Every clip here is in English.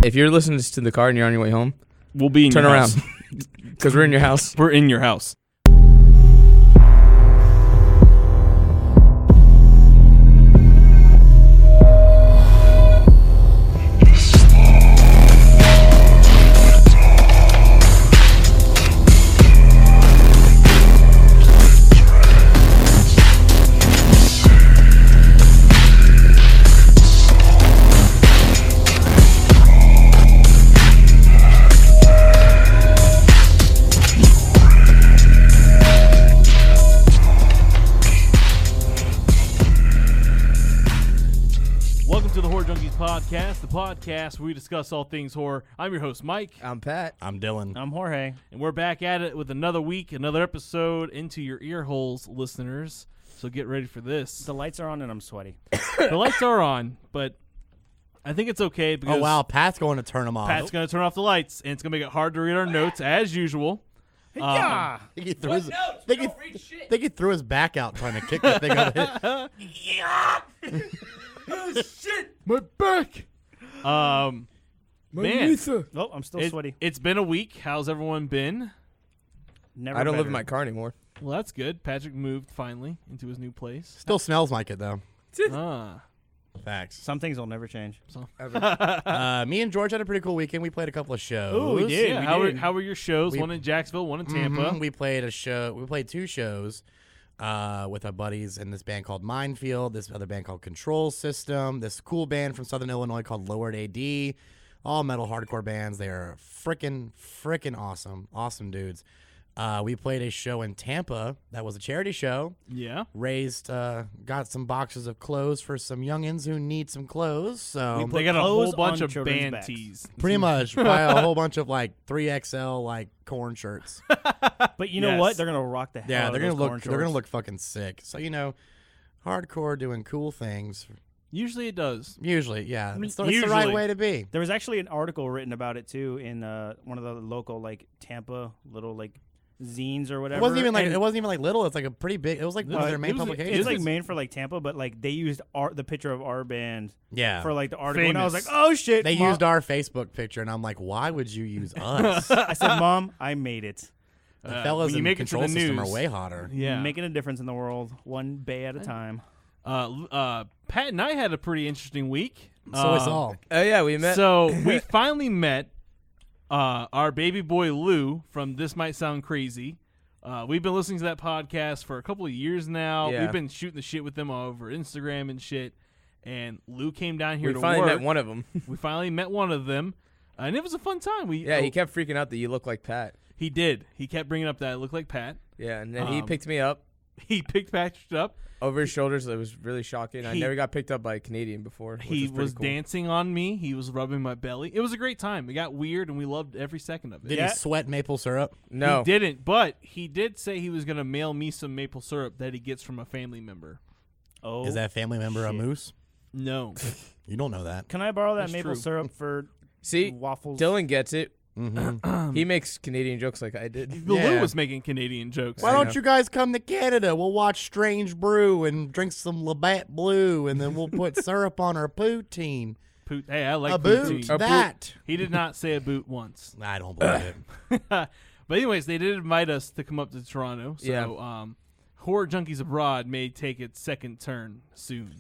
if you're listening to this in the car and you're on your way home, we'll be in turn your around house. because we're in your house. We're in your house. Podcast, the podcast where we discuss all things horror. I'm your host, Mike. I'm Pat. I'm Dylan. I'm Jorge. And we're back at it with another week, another episode into your ear holes, listeners. So get ready for this. The lights are on and I'm sweaty. The lights are on, but I think it's okay because Oh, wow. Pat's going to turn them off. Pat's going to turn off the lights, and it's going to make it hard to read our notes, as usual. Yeah. I think he threw his, think he threw his back out trying to kick the thing over it. Oh, shit. My back. Man. Oh, I'm still sweaty. It's been a week. How's everyone been? Never I don't live better. in my car anymore. Well, that's good. Patrick moved finally into his new place. Still smells like it, though. Facts. Some things will never change. Me and George had a pretty cool weekend. We played a couple of shows. Ooh, we did. Yeah, how were your shows? One in Jacksonville, one in Tampa. We played a show. We played two shows with our buddies in this band called Minefield, this other band called Control System, this cool band from Southern Illinois called Lowered AD, all metal hardcore bands. They are freaking awesome dudes. We played a show in Tampa that was a charity show. Yeah. Got some boxes of clothes for some youngins who need some clothes. So They got a whole clothes bunch on of children's band backs. tees. pretty much buy a whole bunch of like 3XL like corn shirts. But you know Yes. what? They're gonna rock the hell Yeah, out they're of gonna those look. corn They're gonna shorts. look fucking sick. So hardcore doing cool things. Usually it does. Usually, yeah, it's the Usually. right way to be. There was actually an article written about it too in one of the local like Tampa little like zines or whatever. It wasn't even And like little. It's like a pretty big. It was like one of their main it was- publications. it's like made for like Tampa, but like they used the picture of our band yeah. for like the article, and I was like, Famous. oh shit. They Mom. used our Facebook picture, and I'm like, why would you use us? I said, Mom, I made it. The fellas when you in make it to Control the System news. are way hotter. Yeah. Making a difference in the world, one bay at a time. Pat and I had a pretty interesting week. So it's all. Oh, yeah, we met. So we finally met our baby boy Lou from This Might Sound Crazy. We've been listening to that podcast for a couple of years now. Yeah. We've been shooting the shit with them over Instagram and shit. And Lou came down here we to finally work. met one of them. We finally met one of them, and it was a fun time. Yeah, he kept freaking out that you look like Pat. He did. He kept bringing up that I look like Pat. Yeah, and then he Um, picked me up He picked Patrick up. over his shoulders. It was really shocking. I He- never got picked up by a Canadian before. Which He was, pretty was cool. dancing on me. He was rubbing my belly. It was a great time. It got weird, and we loved every second of it. Did he sweat maple syrup? No. He didn't, but he did say he was going to mail me some maple syrup that he gets from a family member. Oh, Is that family member a shit. moose? No. You don't know that. Can I borrow that That's maple true. syrup for See, waffles? Dylan gets it. Mm-hmm. He makes Canadian jokes like I did. Lou Yeah. was making Canadian jokes. Why I don't know. you guys come to Canada? We'll watch Strange Brew and drink some Labatt Blue, and then we'll put syrup on our poutine. Hey, I like A boot poutine. A boot. that. He did not say a boot once. I don't believe it. But anyways, they did invite us to come up to Toronto. So Yeah. Horror Junkies Abroad may take its second turn soon.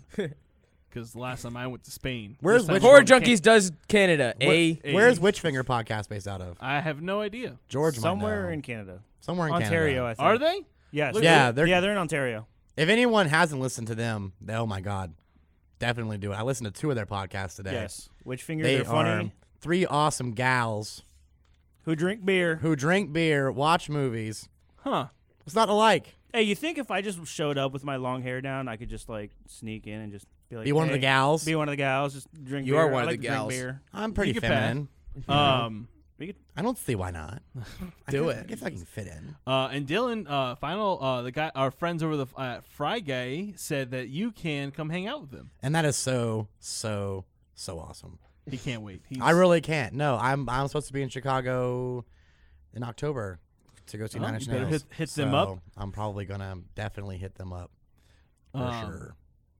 Because the last time I went to Spain. Where's this time which we're Horror going to Junkies does Canada. Hey. Where's Witchfinger podcast based out of? I have no idea. George might somewhere know. in Canada, Somewhere in Ontario. Canada. I think. Are they? Yes. Yeah, they're in Ontario. If anyone hasn't listened to them, oh my God, definitely do it. I listened to two of their podcasts today. Yes. Witchfinger. They They're funny. are three awesome gals Who drink beer. who drink beer, watch movies. Huh. It's not alike. Hey, you think if I just showed up with my long hair down, I could just like sneak in and just be like, Be one of the hey, gals. Be one of the gals. Just drink. You beer. are one I of like the to drink gals. Beer. I'm pretty You can pass. feminine. I don't see why not. Do I it. guess I can fit in. And Dylan, the guy, our friends over the Fry Guy said that you can come hang out with them. And that is so awesome. He can't wait. I really can't. No, I'm supposed to be in Chicago in October to go see Oh, Nine Inch you better Nails. hit them up. I'm probably gonna definitely hit them up for sure.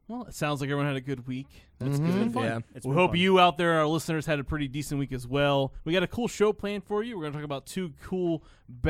Well, it sounds like everyone had a good week. That's Mhm. good. Fun. Yeah. It's We been hope fun. you out there, our listeners, had a pretty decent week as well. We got a cool show planned for you. We're going to talk about 2 cool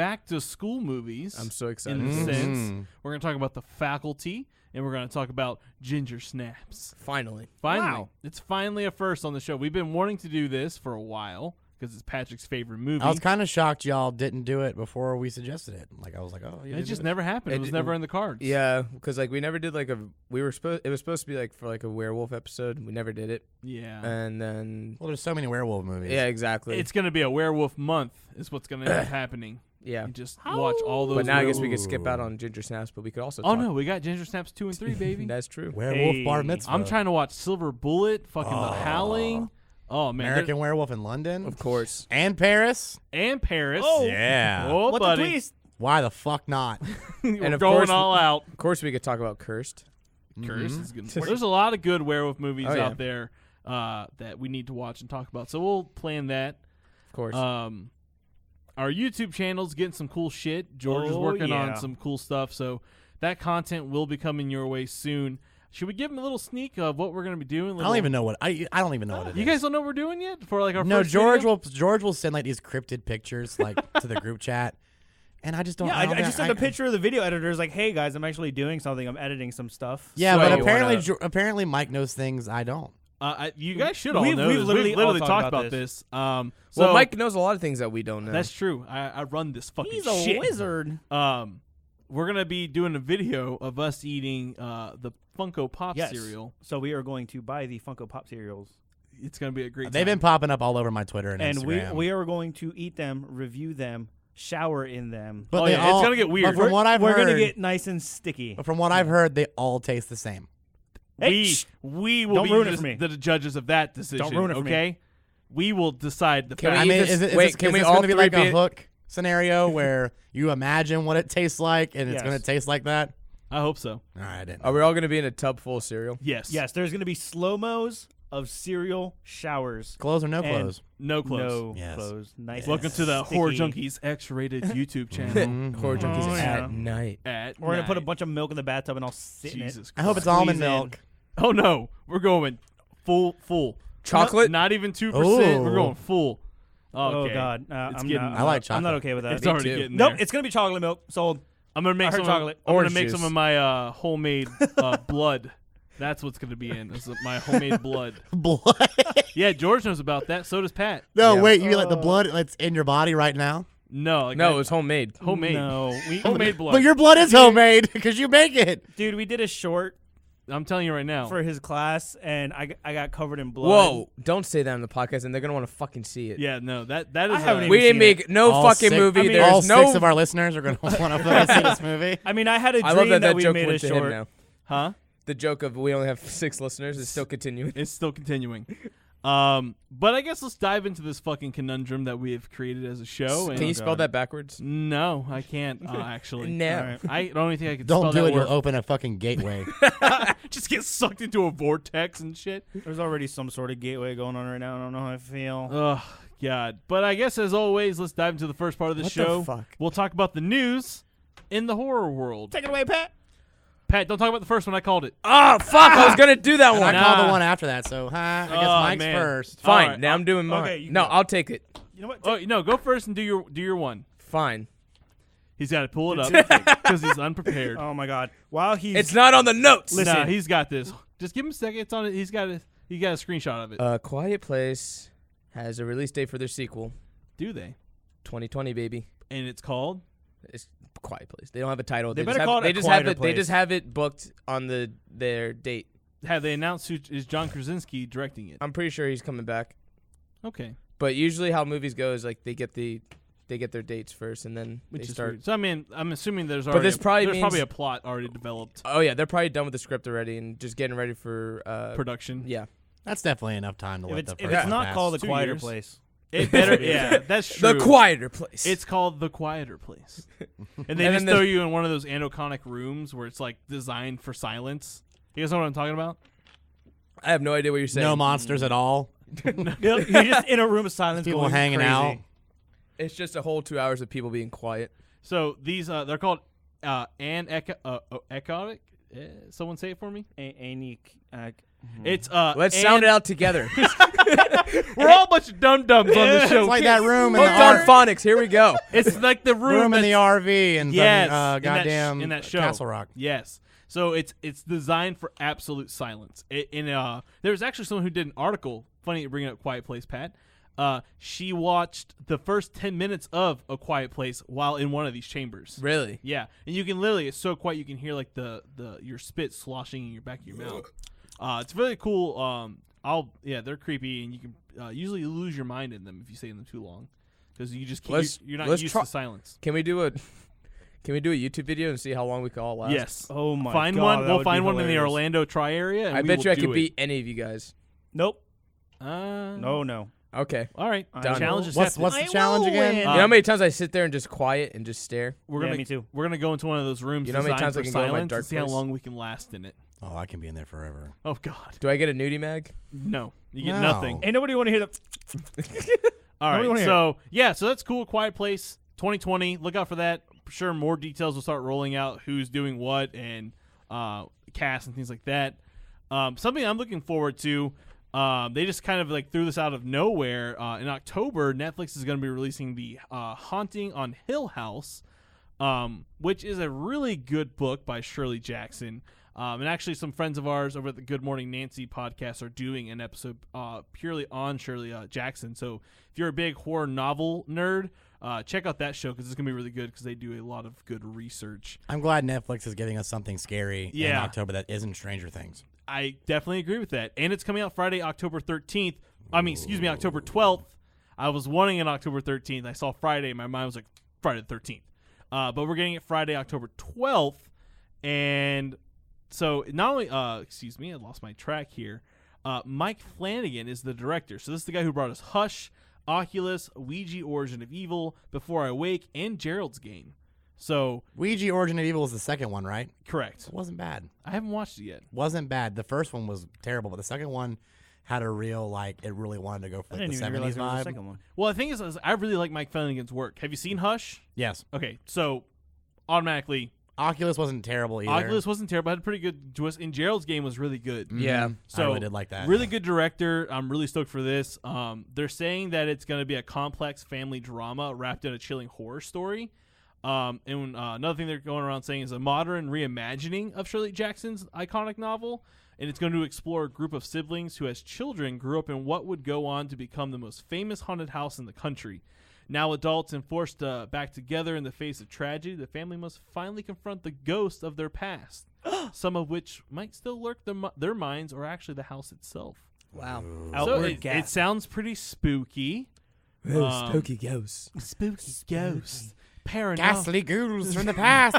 back-to-school movies. I'm so excited. in a for this. sense. We're going to talk about The Faculty, and we're going to talk about Ginger Snaps. Finally. Finally. Wow. It's finally a first on the show. We've been wanting to do this for a while because it's Patrick's favorite movie. I was kind of shocked y'all didn't do it before we suggested it. Like I was like, oh, yeah. It just never happened. It It was did- never in the cards. Yeah, because like we never did like a. We were supposed. It was supposed to be like for like a werewolf episode. We never did it, Yeah. and then Well, there's so many werewolf movies. yeah, exactly. It's going to be a werewolf month is what's going to end up happening. yeah. You just watch all those But now I guess werewolf- we could skip out on Ginger Snaps, but we could also. Oh, talk. no. We got Ginger Snaps 2 and 3, baby. That's true. Werewolf Hey. Bar Mitzvah. I'm trying to watch Silver Bullet, fucking The Howling. Oh, man. American Werewolf in London. Of course. And Paris. And Paris. Oh. Yeah. Oh, What buddy. the twist? Why the fuck not? We're And of going course- all out. Of course, we could talk about Cursed. Curse Mhm. is good. There's a lot of good werewolf movies Oh, yeah. out there that we need to watch and talk about. So we'll plan that. Of course. Our YouTube channel's getting some cool shit. George is Oh, working on yeah. some cool stuff. So that content will be coming your way soon. Should we give him a little sneak of what we're going to be doing? I don't even know what I don't even know what it is. You guys don't know what we're doing yet for like our No, first George video? will send like these cryptid pictures like to the group chat, and I just don't. Yeah, I, don't I just know- sent a picture of the video editor. It's like, hey guys, I'm actually doing something. I'm editing some stuff. Yeah, Sway, but you apparently, wanna- apparently Mike knows things I don't. You guys should all We've- know we've this. literally We've all literally talked talked about about this. well, So Mike knows a lot of things that we don't know. that's true. I run this fucking He's a shit. wizard. We're gonna be doing a video of us eating the Funko Pop Yes. cereal. So we are going to buy the Funko Pop cereals, It's gonna be a great. They've been time. popping up all over my Twitter and and Instagram. we are going to eat them, review them, shower in them. But Oh, they yeah, it's all- gonna get weird. But from what I've We're heard, gonna get nice and sticky. but from what I've heard, they all taste the same. Hey, we shh. we will Don't be ruin it the, for me. the judges of that decision. ruin it for me. Okay, we will decide the Can fact. we I eat mean, this- is wait, this, can is we this all gonna be three like a be- hook scenario where you imagine what it tastes like and it's Yes. gonna taste like that? I hope so. All right, I didn't. Are we all going to be in a tub full of cereal? Yes. Yes, there's gonna be slow-mos of cereal showers. Clothes or no And- clothes? No clothes. No Yes. clothes. Nice. Welcome and to the sticky. Horror Junkies X-rated YouTube channel. Mhm. Horror Junkies Oh, yeah. at night. At We're gonna put a night. bunch of milk in the bathtub and I'll sit in it. Jesus. I hope it's Christ. almond Squeeze in. milk. Oh no, we're going full. Chocolate? Not even 2%. Ooh. We're going full. Okay. Oh God, It's I'm getting- not. I like I'm not chocolate. okay with that. It's already too. getting Nope, there. it's gonna be chocolate milk. Sold. I'm gonna make I heard some. chocolate. I'm gonna Orange make juice. some of my homemade blood. That's what's gonna be in. This is my homemade blood. Blood? Yeah, George knows about that. So does Pat. No, Yeah. wait. You mean like the blood that's in your body right now? No, like No, it was homemade. homemade. No, Homemade blood. But your blood is homemade because you make it. dude, we did a short I'm telling you right now. for his class, and I got covered in blood. Whoa! Don't say that on the podcast, and they're gonna want to fucking see it. Yeah, no, that is. I haven't a- even We didn't seen make no All fucking six- movie. I mean, There's All no. 6 of our listeners are going to want to see this movie. I mean, I had a I dream love that we joke made went a to short. him now. huh? The joke of we only have 6 listeners is still continuing. It's still continuing. But I guess let's dive into this fucking conundrum that we have created as a show. Can you spell God. that backwards? No, I can't actually. No. All right. I don't even think I can Don't spell do that it. You'll word. open a fucking gateway. Just get sucked into a vortex and shit. There's already some sort of gateway going on right now. I don't know how I feel. Oh God! But I guess as always, let's dive into the first part of the What show. the fuck? We'll talk about the news in the horror world. Take it away, Pat. Pat, don't talk about the first one. I called it. Oh fuck! I was gonna do that And I one. Nah. called the one after that, so I guess Oh, Mike's man. first. Fine. All right. Now I'm doing mine. Okay, you no, go. I'll take it. You know what? Oh no, go first and do your one. Fine. He's got to pull it up because he's unprepared. Oh my God! While he's It's not on the notes. Listen. Nah, he's got this. Just give him a second. It's on it. He got a screenshot of it. Quiet Place has a release date for their sequel, Do they? 2020, baby. And it's called. It's Quiet Place. They don't have a title. They just better have, call it they A just have Quieter it. They just Place. have it booked on their date. Have they announced who is John Krasinski directing it? I'm pretty sure he's coming back. Okay, But usually, how movies go is like they get their dates first, and then which they is start. weird. So I mean, I'm assuming there's But already this probably there's probably means- a plot already developed. Oh yeah, they're probably done with the script already and just getting ready for Production. Yeah. That's definitely enough time to if let it's, the if first it's one not pass. called a 2 quieter years. place. It better. Yeah, that's true. The Quieter Place. It's called The Quieter Place. And they And just then throw you in one of those anechoic rooms where it's like designed for silence. You guys know what I'm talking about? I have no idea what you're saying. No monsters at all. Yep, you're just in a room of silence. People going hanging crazy. out. It's just a whole 2 hours of people being quiet. So these they're called anechoic. Someone say it for me. It's Let's sound it out together. We're all a bunch of dum-dums on the show. It's like that room in Hooked the on RV. phonics. Here we go. It's like the room In the that's- RV and Yes, goddamn in that show. Castle Rock. Yes. So it's designed for absolute silence. There was actually someone who did an article. Funny you bring up Quiet Place, Pat. She watched the first 10 minutes of A Quiet Place while in one of these chambers. Really? Yeah, and you can literally, it's so quiet you can hear like your spit sloshing in your back of your mouth. It's really cool. They're creepy, and you can usually lose your mind in them if you stay in them too long, because you just can't. You're not used to silence. Can we do a YouTube video and see how long we can all last? Yes. Oh my find God, one. that We'll would find be one in the hilarious. Orlando tri-area. And I we bet will you I do could it. beat any of you guys. Nope. No. No. Okay. All right. I Challenge will- is What's hefty. the challenge again? You know how many times I sit there and just quiet and just stare? We're Yeah, gonna me too. We're gonna go into one of those rooms. You know how many designed times I for can go in my silence dark and see how place? long we can last in it. Oh, I can be in there forever. Oh God. Do I get a nudie mag? No. You get No. nothing. Ain't nobody want to hear the. All Nobody wanna right. hear So that's cool. Quiet Place 2020. Look out for that. For sure, more details will start rolling out. Who's doing what and cast and things like that. Something I'm looking forward to. They just kind of like threw this out of nowhere. In October, Netflix is going to be releasing the Haunting on Hill House, which is a really good book by Shirley Jackson. And actually, some friends of ours over at the Good Morning Nancy podcast are doing an episode purely on Shirley Jackson. So if you're a big horror novel nerd, check out that show because it's going to be really good because they do a lot of good research. I'm glad Netflix is giving us something scary in Yeah. October that isn't Stranger Things. I definitely agree with that. And it's coming out Friday, October 13th. October 12th. I was wanting an October 13th. I saw Friday. My mind was like, Friday the 13th. But we're getting it Friday, October 12th. And so not only, I lost my track here. Mike Flanagan is the director. So this is the guy who brought us Hush, Oculus, Ouija Origin of Evil, Before I Wake, and Gerald's Game. So Ouija Origin of Evil was the second one, right? correct. It wasn't bad. I haven't watched it yet. Wasn't bad. The first one was terrible, but the second one had a real, it really wanted to go for I like, didn't the even 70s realize there was a vibe. second one. Well, the thing is I really like Mike Flanagan's work. Have you seen Hush? Yes. Okay, so automatically Oculus wasn't terrible either. Oculus wasn't terrible. Had a pretty good twist. And Gerald's Game was really good. Mhm. Yeah. So I really did like that. Really good director. I'm really stoked for this. They're saying that it's going to be a complex family drama wrapped in a chilling horror story. And another thing they're going around saying is a modern reimagining of Shirley Jackson's iconic novel. And it's going to explore a group of siblings who, as children, grew up in what would go on to become the most famous haunted house in the country. Now adults and forced back together in the face of tragedy, the family must finally confront the ghosts of their past, some of which might still lurk their minds or actually the house itself. Wow. So Outward it sounds pretty spooky. Spooky ghosts. Spooky ghosts. Paranormal. Ghastly ghouls from the past.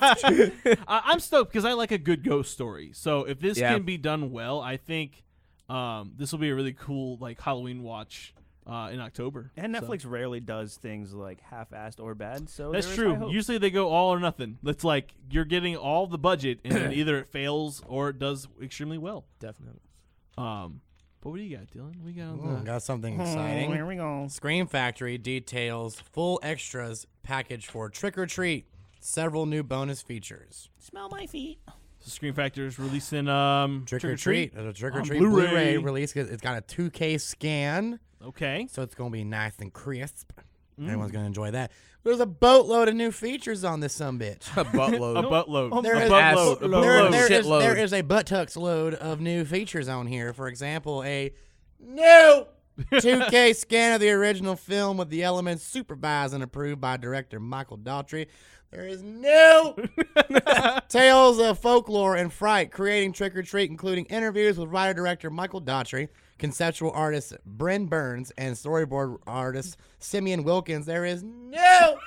I'm stoked because I like a good ghost story. So if this Yeah. can be done well, I think this will be a really cool Halloween watch in October. And So- Netflix rarely does things like half-assed or bad. So That's there is true. high hope. Usually they go all or nothing. It's like you're getting all the budget, and then either it fails or it does extremely well. Definitely. But what do you got, Dylan? We got Ooh, got something exciting. Here we go. Scream Factory details full extras package for Trick or Treat. Several new bonus features. Smell my feet. so Scream Factor's releasing Trick or Treat. There's a Trick or on Treat Blu-ray. Blu-ray release. It's got a 2K scan, Okay. so it's going to be nice and crisp. Mm. Everyone's going to enjoy that. There's a boatload of new features on this sumbitch. A buttload. A buttload. There a is- buttload. A There- buttload. Shitload. there is a buttocks load of new features on here. For example, a new 2K scan of the original film with the elements supervised and approved by director Michael Daughtry. There is new tales of folklore and fright, creating Trick or Treat, including interviews with writer-director Michael Daughtry, conceptual artist Bryn Burns, and storyboard artist Simeon Wilkins. There is new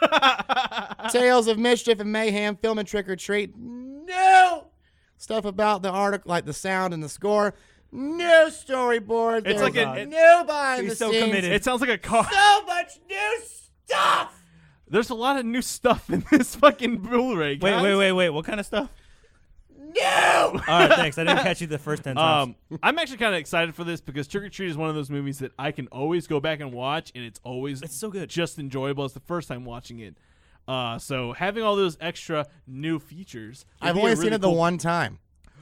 tales of mischief and mayhem, filming Trick or Treat. New stuff about the article, like the sound and the score. New storyboards. It's There's like a- new behind He's the so scenes. committed. It sounds like a car. So much new stuff. There's a lot of new stuff in this fucking Blu-ray. guys. Wait. What kind of stuff? New. All right, thanks. I didn't catch you the first 10 times. I'm actually kind of excited for this because Trick or Treat is one of those movies that I can always go back and watch, and it's always It's so good. just enjoyable as the first time watching it. So having all those extra new features, would I've be a only really seen it the cool- one time.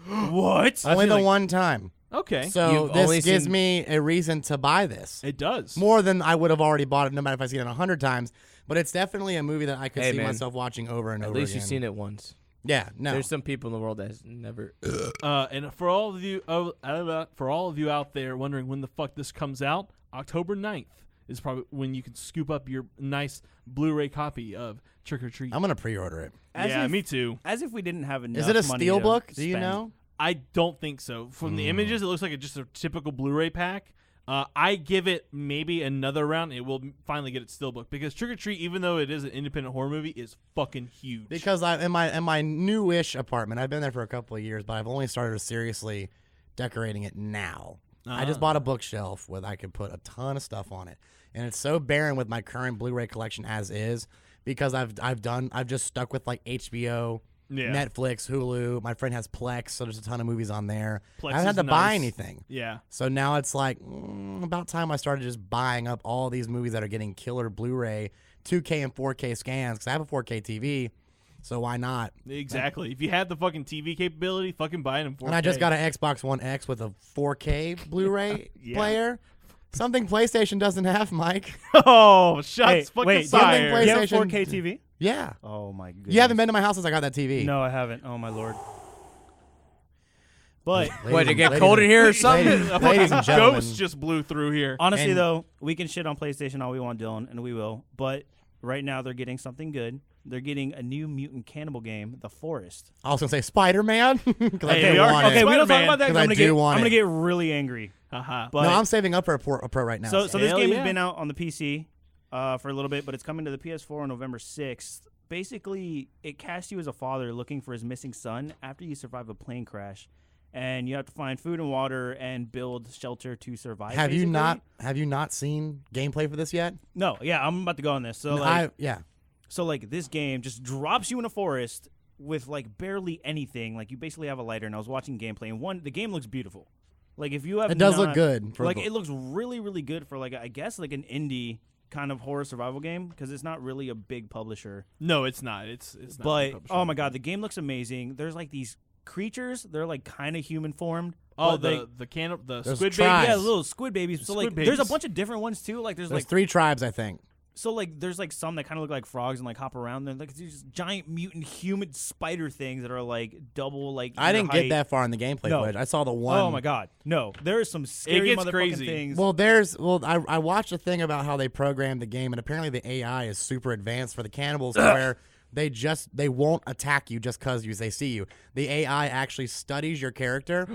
What? Only feel the like- one time. Okay. So You've only this gives seen- me a reason to buy this. It does. More than I would have already bought it, no matter if I've seen it 100 times. But it's definitely a movie that I could Hey, see man. myself watching over and At over least again. you've seen it once. Yeah, no. There's some people in the world that has never. And for all of you, out there wondering when the fuck this comes out, October 9th is probably when you can scoop up your nice Blu-ray copy of Trick or Treat. I'm going to pre-order it. Yeah, me too. As if we didn't have enough. Is it a money steel to book? Do you spend. know? I don't think so. From the images, it looks like just a typical Blu-ray pack. I give it maybe another round. It will finally get its steelbook because Trick or Treat, even though it is an independent horror movie, is fucking huge. Because in my newish apartment, I've been there for a couple of years, but I've only started seriously decorating it now. I just bought a bookshelf where I could put a ton of stuff on it, and it's so barren with my current Blu-ray collection as is because I've just stuck with like HBO, Netflix, Hulu. My friend has Plex, so there's a ton of movies on there. Plex I haven't had to is buy nice. anything. Yeah. So now it's like about time I started just buying up all these movies that are getting killer Blu-ray, 2K and 4K scans because I have a 4K TV. So why not? Exactly. If you have the fucking TV capability, fucking buy it in 4K. And I just got an Xbox One X with a 4K Blu-ray Yeah. player. Something PlayStation doesn't have, Mike. Oh, shots Hey, fucking wait, fired. something You have PlayStation- 4K TV? Yeah. Oh my goodness. You haven't been to my house since I got that TV. No, I haven't. Oh my lord. But What, to get cold in here or something? Ladies and gentlemen. Ghost just blew through here. honestly, And- though, we can shit on PlayStation all we want, Dylan, and we will. But right now, they're getting something good. They're getting a new mutant cannibal game, The Forest. I was going to say Spider-Man. Because I Hey, do we are- want Okay, it. we don't talk Spider-Man, about that. 'cause I'm I gonna do get. want I'm gonna it. get really angry. But Uh-huh. No, I'm saving up for a pro right now. so this Hell game yeah. has been out on the PC for a little bit, but it's coming to the PS4 on November 6th. Basically, it casts you as a father looking for his missing son after you survive a plane crash, and you have to find food and water and build shelter to survive. have you basically. not seen gameplay for this yet? No, yeah, I'm about to go on this. So No, like, yeah. this game just drops you in a forest with like barely anything. Like you basically have a lighter, and I was watching gameplay, and the game looks beautiful. Like if you have, It does look not- good. Like it looks really, really good for like I guess like an indie kind of horror survival game because it's not really a big publisher. No, it's not. It's not. But published. oh my god, the game looks amazing. There's like these creatures. They're like kind of human formed. Oh, but they- the There's squid tribes. baby. yeah, little squid babies. So like Squid there's a babies. bunch of different ones too. Like there's There's like 3 tribes, I think. so like there's like some that kind of look like frogs and like hop around. They're like these giant mutant human spider things that are like double like. I your didn't height. get that far in the gameplay No. footage. I saw the one. Oh my god, no! There are some scary gets motherfucking crazy. things. Well, I watched a thing about how they programmed the game, and apparently the AI is super advanced for the cannibals, to where they won't attack you just because they see you. The AI actually studies your character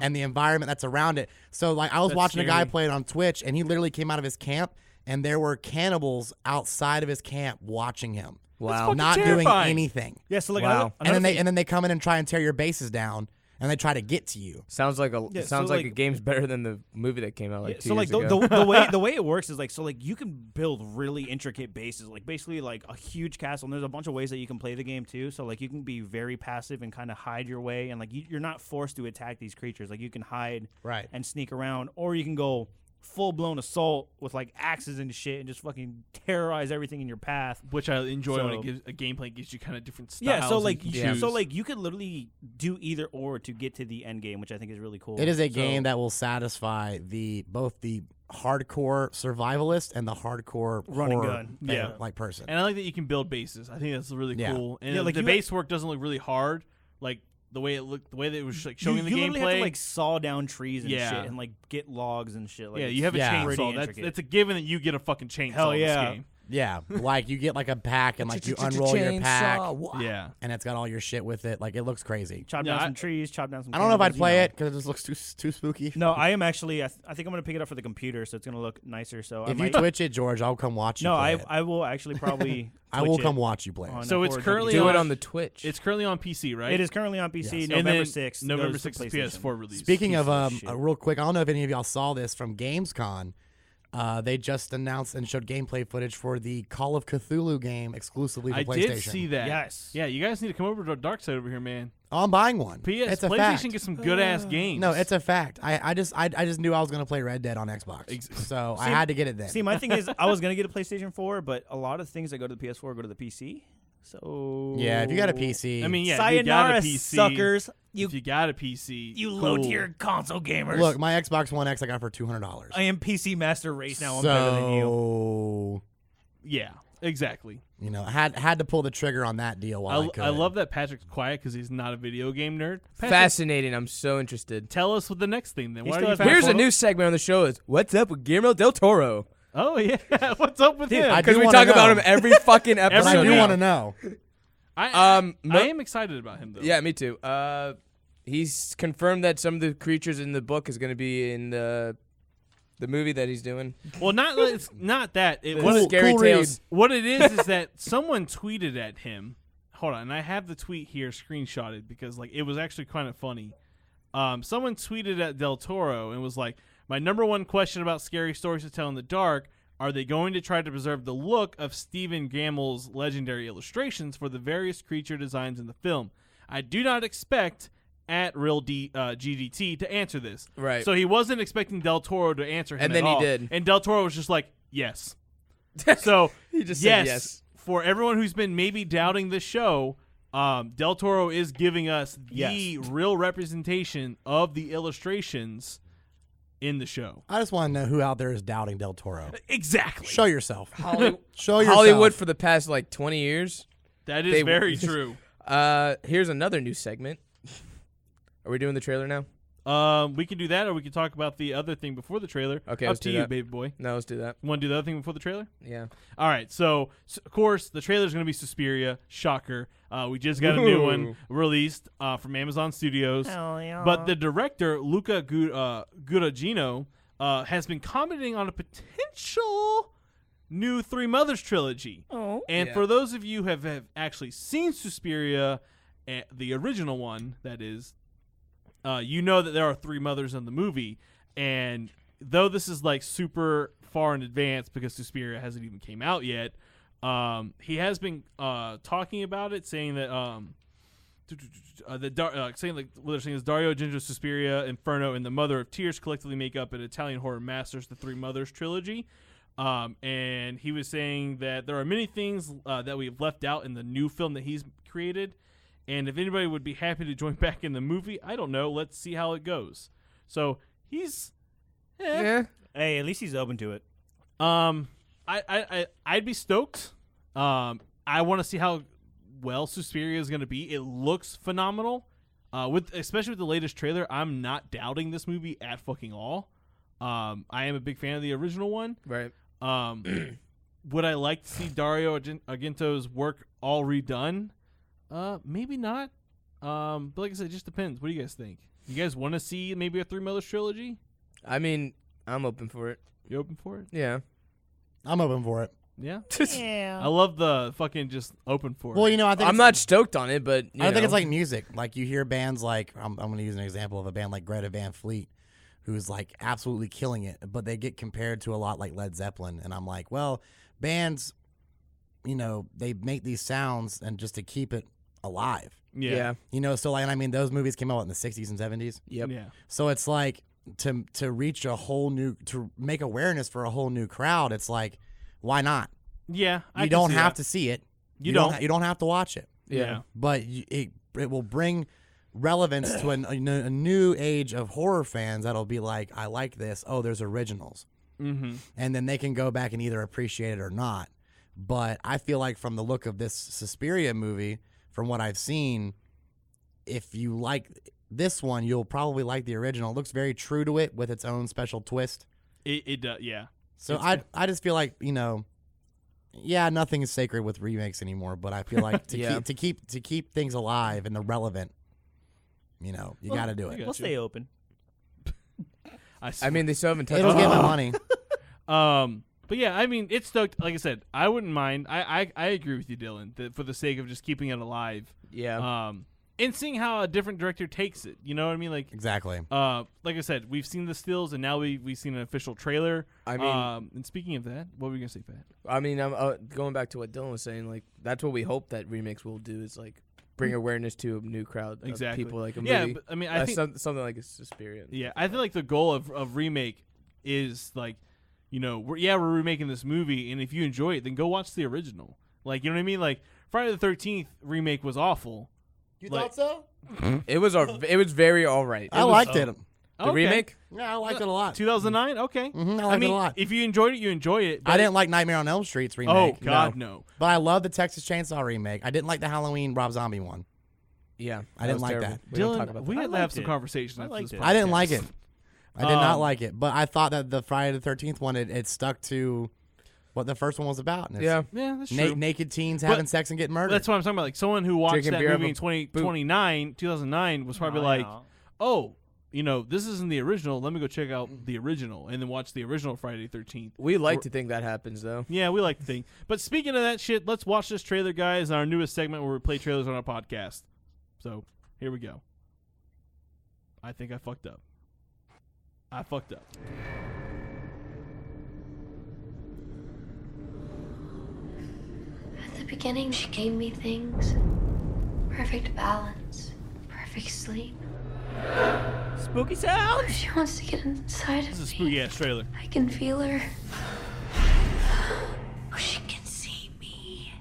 and the environment that's around it. So like I was That's watching a guy scary. play it on Twitch, and he literally came out of his camp, and there were cannibals outside of his camp watching him. Wow. fucking Not doing terrifying. anything. yeah, so like Wow. And then they come in and try and tear your bases down, and they try to get to you. Sounds like Yeah, so, sounds like a like- game's better than the movie that came out like 2 so like years ago. the way it works is like so like you can build really intricate bases, like basically like a huge castle, and there's a bunch of ways that you can play the game too. So like you can be very passive and kind of hide your way, and like you're not forced to attack these creatures. Like you can hide Right. and sneak around, or you can go full blown assault with like axes and shit and just fucking terrorize everything in your path. which I enjoy when So- it gives a gameplay gives you kind of different styles. Yeah, so and like you can choose. so like you could literally do either or to get to the end game, which I think is really cool. It is a So- game that will satisfy both the hardcore survivalist and the hardcore Run and horror gun. Yeah. like person. And I like that you can build bases. I think that's really Yeah. cool. And Yeah, like the you- base work doesn't look really hard. Like the way it looked, the way that it was like showing you the literally have gameplay. to like saw down trees and Yeah. shit and like get logs and shit. Like, yeah, it's you have a Yeah. chainsaw. pretty That's intricate. a given that you get a fucking chainsaw Hell in yeah. this game. Yeah, like you get like a pack and like you unroll your pack Yeah. and it's got all your shit with it. Like it looks crazy. chop Yeah, down I- some trees, chop down some. I don't know if I'd cannibals, play you know. it because it just looks too spooky. No, I am actually. I think I'm gonna pick it up for the computer, so it's gonna look nicer. So I If you might. Twitch it, George, I'll come watch you. No, play I it. I will actually probably. I will Twitch come it watch you play it. on So it's Horror currently Junkies. Do on- it on the Twitch. It's currently on PC, right? It is currently on PC. Yes. And November then 6th. November goes to 6th is PlayStation. PS4 release. Speaking Piece of of shit. real quick, I don't know if any of y'all saw this from GamesCon. They just announced and showed gameplay footage for the Call of Cthulhu game exclusively for I PlayStation. did see that. Yes. Yeah, you guys need to come over to the dark side over here, man. Oh, I'm buying one. It's a PlayStation fact. gets some good ass games. No, it's a fact. I just knew I was gonna play Red Dead on Xbox, so I had to get it then. See, my thing is, I was gonna get a PlayStation 4, but a lot of things that go to the PS4 go to the PC. So Yeah, if you got a PC. I mean, yeah, if you got sayonara, a PC, suckers. if you got a PC, You cool. low tier console gamers. look, my Xbox One X I got for $200. I am PC Master Race now. I'm so, better than you. Yeah, exactly. You know, had to pull the trigger on that deal while I could. I love that Patrick's quiet because he's not a video game nerd. Patrick, Fascinating. I'm so interested. tell us what the next thing then. He Why still are you has fast Here's a forward? new segment on the show. Is What's Up with Guillermo del Toro? Oh yeah, what's up with him? I Because do we wanna talk about know. him every fucking But episode. I do now. want to know. I Mo- am excited about him though. Yeah, me too. He's confirmed that some of the creatures in the book is going to be in the movie that he's doing. Well, it's not that. It The was Scary cool Tales. what it is that someone tweeted at him. Hold on, and I have the tweet here screenshotted because like it was actually kind of funny. Someone tweeted at Del Toro and was like, "My number one question about scary stories to tell in the dark: are they going to try to preserve the look of Stephen Gammell's legendary illustrations for the various creature designs in the film? I do not expect." At GDT to answer this. Right. So he wasn't expecting Del Toro to answer him And then at he all. did. And Del Toro was just like, yes. So He just yes, said yes. for everyone who's been maybe doubting the show, Del Toro is giving us the real representation of the illustrations in the show. I just want to know who out there is doubting Del Toro. Exactly. Show yourself. Show yourself. Hollywood for the past like 20 years. That is They- very true. Here's another new segment. Are we doing the trailer now? We can do that, or we can talk about the other thing before the trailer. Okay, Up let's to do you, that. baby boy. No, let's do that. You want to do the other thing before the trailer? Yeah. All right, so of course the trailer is going to be Suspiria. Shocker. We just got a new one Ooh. released from Amazon Studios. Hell yeah. But the director, Luca Guadagnino, has been commenting on a potential new Three Mothers trilogy. Oh. And Yeah. for those of you who have actually seen Suspiria, the original one, that is, you know that there are three mothers in the movie. And though this is like super far in advance because Suspiria hasn't even came out yet, he has been talking about it, saying that saying like what they're saying is Dario Argento, Suspiria, Inferno, and The Mother of Tears collectively make up an Italian horror masters, the Three Mothers trilogy. And he was saying that there are many things that we've left out in the new film that he's created. And if anybody would be happy to join back in the movie, I don't know. Let's see how it goes. So he's, Yeah. Hey, at least he's open to it. I'd be stoked. I want to see how well Suspiria is going to be. It looks phenomenal. Especially with the latest trailer, I'm not doubting this movie at fucking all. I am a big fan of the original one. Right. Would I like to see Dario Argento's work all redone? Maybe not. But like I said, it just depends. What do you guys think? You guys want to see maybe a Three Mothers trilogy? I mean, I'm open for it. You open for it? Yeah. I'm open for it. Yeah. Yeah. I love the fucking just open for Well, it. you know, I think I'm not stoked on it, but I think it's like music. Like you hear bands like I'm going to use an example of a band like Greta Van Fleet, who's like absolutely killing it, but they get compared to a lot like Led Zeppelin, and I'm like, well, bands, you know, they make these sounds and just to keep it alive. Yeah. You know, so like, and I mean, those movies came out in the 60s and 70s. Yep. Yeah. So it's like to reach a whole new, to make awareness for a whole new crowd. It's like, why not? Yeah. You don't have to see it. You don't. You don't have to watch it. Yeah. But it will bring relevance to a new age of horror fans that'll be like, I like this. Oh, there's originals. Mm-hmm. And then they can go back and either appreciate it or not. But I feel like from the look of this Suspiria movie, from what I've seen, if you like this one, you'll probably like the original. It looks very true to it with its own special twist. It does. Yeah. So I just feel like, you know, yeah, nothing is sacred with remakes anymore. But I feel like to keep things alive and the relevant, you know, you got to do it. got We'll stay open. I mean, they still haven't touched It'll it. get my money. But yeah, I mean, it's stoked. Like I said, I wouldn't mind. I agree with you, Dylan, that for the sake of just keeping it alive. Yeah. And seeing how a different director takes it. You know what I mean? Like, Exactly. like I said, we've seen the stills, and now we've seen an official trailer. I mean, and speaking of that, what were you gonna say, Pat? I mean, I'm going back to what Dylan was saying. Like, that's what we hope that remakes will do is like bring awearess to a new crowd of Exactly. people, like a Yeah, movie. but, I mean, I think something like a Suspiria. Yeah, I feel like the goal of remake is like, you know, we're remaking this movie, and if you enjoy it, then go watch the original. Like, you know what I mean? Like, Friday the 13th remake was awful. You Like- thought so? It was very all right. I liked it. The remake. Yeah, I liked it a lot. 2009. Okay. I liked it a lot. If you enjoyed it, you enjoy it. I didn't like Nightmare on Elm Street's remake. Oh God, no. But I love the Texas Chainsaw remake. I didn't like the Halloween Rob Zombie one. Yeah, I didn't was like terrible. that. We don't Dylan, talk about we that. had to have liked some it. conversations I after liked this it. I didn't podcast. like it. I did not Um, like it. But I thought that the Friday the 13th one, it stuck to what the first one was about. And it's Yeah, Yeah, that's true. naked teens But- having sex and getting murdered. That's what I'm talking about. Like someone who watched Drinking that beer movie out in of a boot. 2009 was probably like, oh, this isn't the original. Let me go check out the original and then watch the original Friday the 13th. we like to think that happens though. Yeah, we like to think. But speaking of that shit, let's watch this trailer, guys, our newest segment where we play trailers on our podcast. So here we go. I think I fucked up. At the beginning, she gave me things. Perfect balance, perfect sleep. Spooky sound. She wants to get inside This is of a me. spooky ass trailer. I can feel her. Oh, she can see me.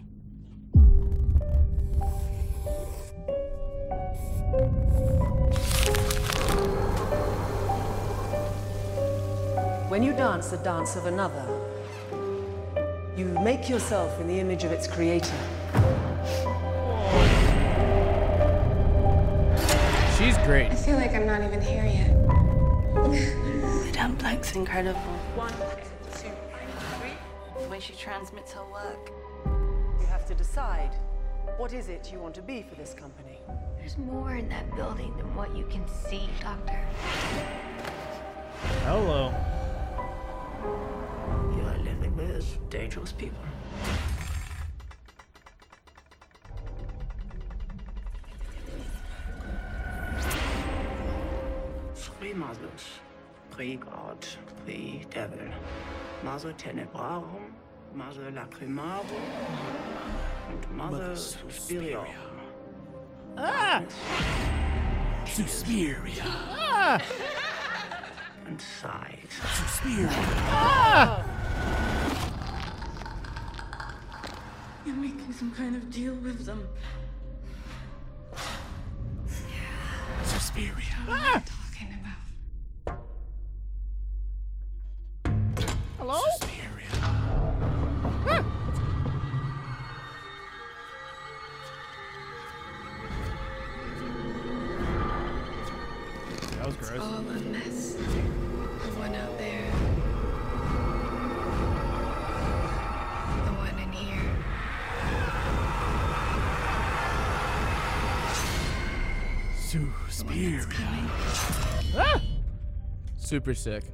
When you dance the dance of another, you make yourself in the image of its creator. She's great. I feel like I'm not even here yet. The dumpling's incredible. 1, 2, 3. The way she transmits her work. You have to decide, what is it you want to be for this company? There's more in that building than what you can see, Doctor. Hello. You are living with dangerous people. Three mothers, pre-God, pre-devil. Mother Tenebrarum, Mother Lacrimarum, and Mother Suspiriorum. Suspiria. And sighs. You're making some kind of deal with them. Suspiria. Talking about. Hello. That was gross. All a mess. The one out there. The one in here. Suspiria. Super sick.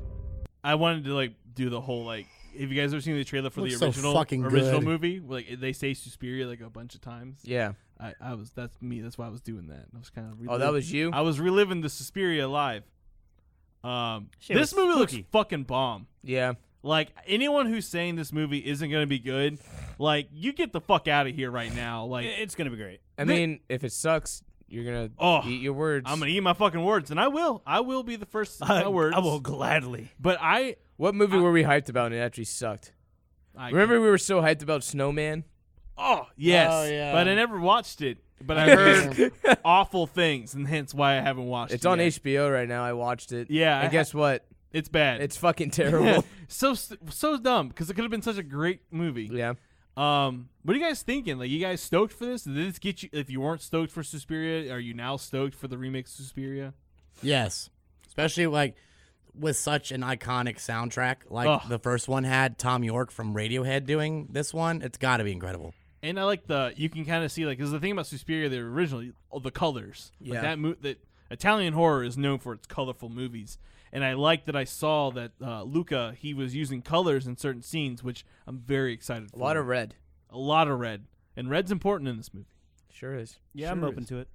I wanted to like do the whole like. Have you guys ever seen the trailer for Looks the so original fucking original good. movie? Where, like they say Suspiria like a bunch of times. Yeah. I was that's me. That's why I was doing that. I was kind of. Oh, that was you. I was reliving the Suspiria live. Shit This was movie looks spooky. fucking bomb. Yeah. Like anyone who's saying this movie isn't gonna be good, like you get the fuck out of here right now. Like It's gonna be great. I mean, if it sucks, you're gonna eat your words. I'm gonna eat my fucking words, and I will. I will be the first to eat my words. I will gladly. But What movie were we hyped about and it actually sucked? I Remember we were so hyped about Snowman? Oh yes, Oh, yeah. but I never watched it. But I heard awful things, and hence why I haven't watched it. It's on yet. HBO right now. I watched it. Yeah, And guess what? It's bad. It's fucking terrible. so dumb because it could have been such a great movie. Yeah. What are you guys thinking? Like, you guys stoked for this? Did this get you? If you weren't stoked for Suspiria, are you now stoked for the remake of Suspiria? Yes, especially like with such an iconic soundtrack like Ugh. the first one had Tom York from Radiohead doing this one. It's got to be incredible. And I like you can kind of see, like, because the thing about Suspiria, they were originally the colors. Like Yeah. that Italian horror is known for its colorful movies. And I like that I saw that Luca, he was using colors in certain scenes, which I'm very excited for. A lot of red. A lot of red. And red's important in this movie. Sure is. Yeah, I'm Sure open is. to it.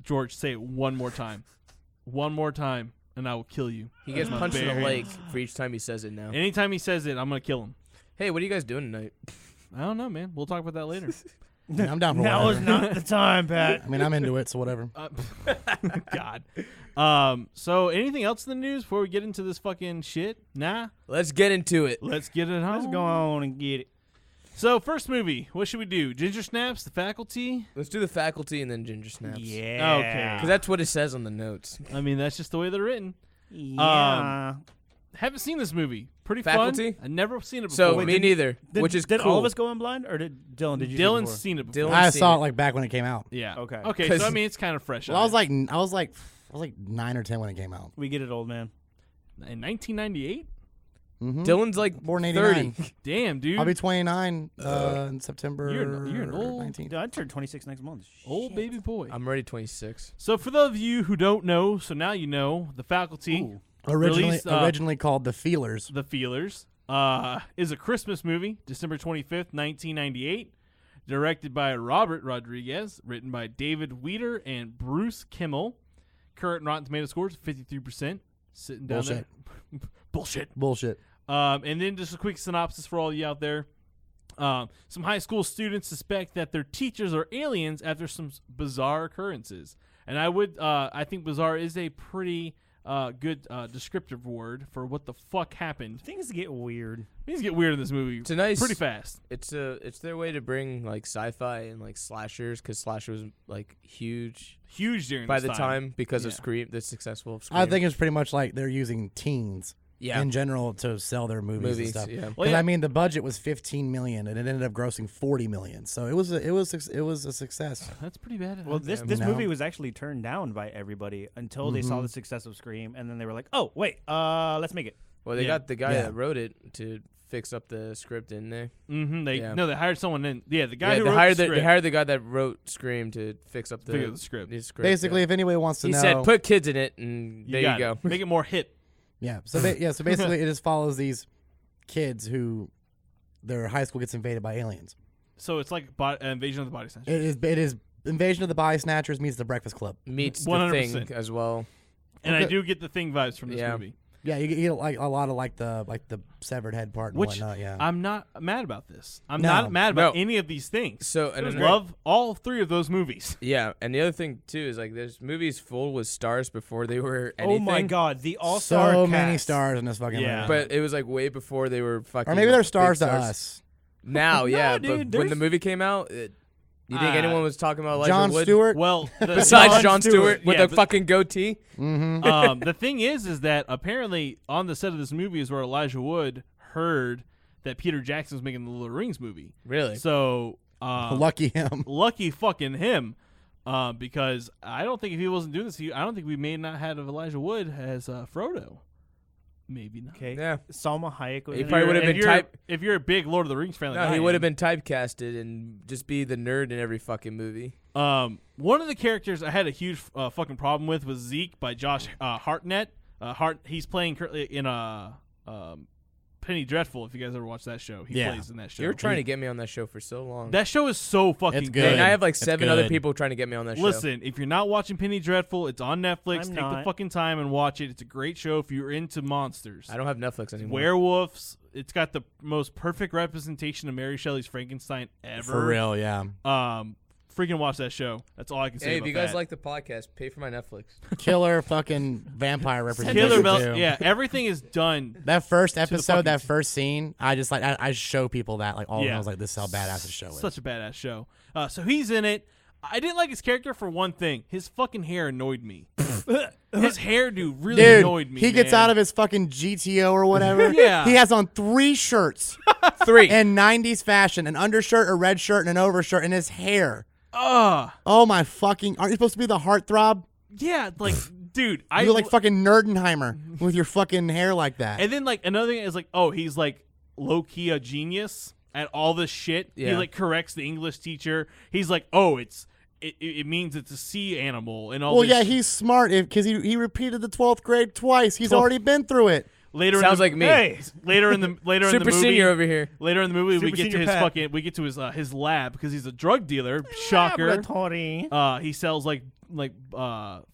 George, say it one more time. One more time, and I will kill you. He gets My punched in the bear. leg for each time he says it now. Anytime he says it, I'm going to kill him. Hey, what are you guys doing tonight? I don't know, man. We'll talk about that later. I mean, I'm down for Now is whatever. not the time, Pat. I mean, I'm into it, so whatever. God. So anything else in the news before we get into this fucking shit? Nah. Let's get into it. Let's get it home. Let's go on and get it. So first movie, what should we do? Ginger Snaps, The Faculty? Let's do The Faculty and then Ginger Snaps. Yeah. Okay. Because that's what it says on the notes. I mean, that's just the way they're written. Yeah. Haven't seen this movie. Pretty Faculty? fun. I've never seen it before. So me neither, which is did cool. all of us go in blind, or did Dylan? Did you? see it Dylan's before? seen it before. Dylan- I seen saw it. it like back when it came out. Yeah. Okay. Okay, so I mean, it's kind of fresh. Well, I was like 9 or 10 when it came out. We get it, old man. in 1998. Mm-hmm. Dylan's like Born 30. 89. Damn, dude. I'll be 29 in September. You're an old- 19th. Dude, I turned 26 next month. Old Shit. baby boy. I'm already 26. So for those of you who don't know, so now you know, The Faculty, Ooh. Released, Originally called The Feelers. The Feelers, is a Christmas movie, December 25th, 1998. Directed by Robert Rodriguez, written by David Weeder and Bruce Kimmel. Current Rotten Tomato scores 53%. Sitting down Bullshit. there. Bullshit. Bullshit. And then just a quick synopsis for all you out there. Some high school students suspect that their teachers are aliens after some bizarre occurrences. And I think bizarre is a pretty good descriptive word for what the fuck happened. Things get weird. Things get weird in this movie. It's a nice, pretty fast. It's their way to bring like sci-fi and like slashers, because slashers was like huge Huge by during the this time because of Yeah. Scream, the successful of Scream. I think it's pretty much like they're using teens yeah, in general to sell their movies and stuff. yeah. Well, 'Cause, yeah. I mean, the budget was $15 million, and it ended up grossing $40 million. So it was a success. That's pretty bad. Well, this You know? movie was actually turned down by everybody until they saw the success of Scream, and then they were like, "Oh, wait, let's make it." Well, they Yeah. got the guy Yeah. that wrote it to fix up the script in there. Mm-hmm. Yeah. They hired someone in. Yeah, the guy Yeah, who they wrote hired the they script. hired the guy that wrote Scream to fix up Figure the script. his script. Basically, yeah. if anybody wants to He know, said put kids in it, and there got you it. go. Make it more hip. yeah. So basically, it just follows these kids who their high school gets invaded by aliens. So it's like Invasion of the Body Snatchers. It is Invasion of the Body Snatchers meets The Breakfast Club. Meets the 100%. Thing as well. And I Okay. do get the Thing vibes from this Yeah. movie. Yeah, you get like a lot of like the severed head part and Which whatnot. Yeah. I'm not mad about this. I'm No. not mad about No. any of these things. So I and love all three of those movies. Yeah, and the other thing too is like there's movies full with stars before they were anything. Oh my God, the all-star so cast. many stars in this fucking Yeah. movie. But it was like way before they were fucking. Or maybe they're big stars to us. Now. Yeah, dude, but when the there's- movie came out, you think anyone was talking about Elijah John Wood Stewart. Well, besides John Stewart with Yeah, a but- fucking goatee? The thing is that apparently on the set of this movie is where Elijah Wood heard that Peter Jackson was making the Lord of the Rings movie. Really? So Lucky him. lucky fucking him, because I don't think if he wasn't doing this, I don't think we may not have Elijah Wood as Frodo. Maybe not. Okay. Yeah. Salma Hayek was He in it. probably would have If been you're- type. If you're a big Lord of the Rings fan, like No, I he would have am. been typecasted and just be the nerd in every fucking movie. One of the characters I had a huge fucking problem with was Zeke by Josh Hartnett. He's playing currently in Penny Dreadful. If you guys ever watched that show, he Yeah. plays in that show. You were trying to get me on that show for so long. That show is so fucking It's good. good. and I have like It's 7 other good. people trying to get me on that show. Listen, if you're not watching Penny Dreadful, it's on Netflix. I'm Take the not. fucking time and watch it. It's a great show if you're into monsters. I don't have Netflix anymore. Werewolves. It's got the most perfect representation of Mary Shelley's Frankenstein ever. For real, yeah. Freaking watch that show. That's all I can say Hey, about if you guys that. like the podcast, pay for my Netflix. Killer fucking vampire representation. Killer Bell. too. Yeah, everything is done. That first the episode, fucking- that first scene, I just like I show people that like all of them. Yeah. I was like, this is how badass the show is. Such a badass show. So he's in it. I didn't like his character for one thing. His fucking hair annoyed me. His hairdo really Dude, annoyed me. he gets man. out of his fucking GTO or whatever. Yeah. He has on 3 shirts 3. in 90s fashion, an undershirt, a red shirt, and an overshirt, and his hair. Ugh. Oh my fucking! Aren't you supposed to be the heartthrob? Yeah, like, dude, You're like fucking Nerdenheimer with your fucking hair like that. And then like another thing is like, oh, he's like low key a genius at all this shit. He Yeah. like corrects the English teacher. He's like, oh, it means it's a sea animal and all. Well, this yeah, shit. he's smart because he repeated the 12th grade twice. He's 12th already been through it. later. Sounds in the, like me. Hey, Later in the Super in the movie, senior over here. Later in the movie, we Super get to senior his Pat. fucking his lab because he's a drug dealer. Shocker. Laboratory. He sells like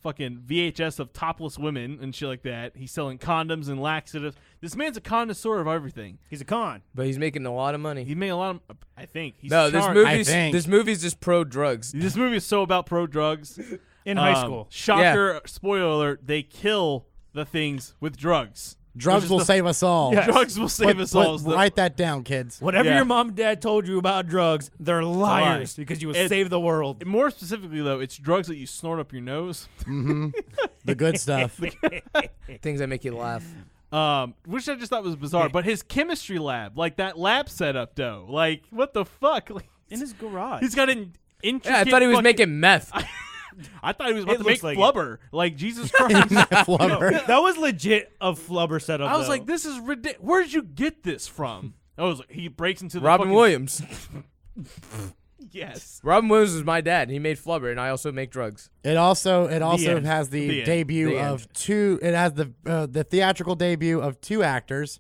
fucking VHS of topless women and shit like that. He's selling condoms and laxatives. This man's a connoisseur of everything. He's a con. But he's making a lot of money. He made a lot of. I think he's No, charmed. this movie's just pro drugs. This movie is so about pro drugs. In high school. Shocker! Spoiler alert: they kill the things with drugs. Drugs will save us all. Yeah. Drugs will save us all. Write that down, kids. Whatever Yeah. your mom and dad told you about drugs, they're liars because you would save the world. More specifically, though, it's drugs that you snort up your nose. The good stuff. Things that make you laugh. Which I just thought was bizarre. But his chemistry lab, like that lab setup, though, like what the fuck? Like, In his garage. he's got an intricate. Yeah, I thought he was making meth. I thought he was about It to make looks like flubber. Like Jesus Christ. Flubber. That was legit a flubber setup. I was though. like, this is ridiculous. Where did you get this from? I was like, he breaks into the Robin fucking- Williams. Yes. Robin Williams was my dad. He made flubber, and I also make drugs. It also end. has the The end. debut The of two. It has the theatrical debut of two actors,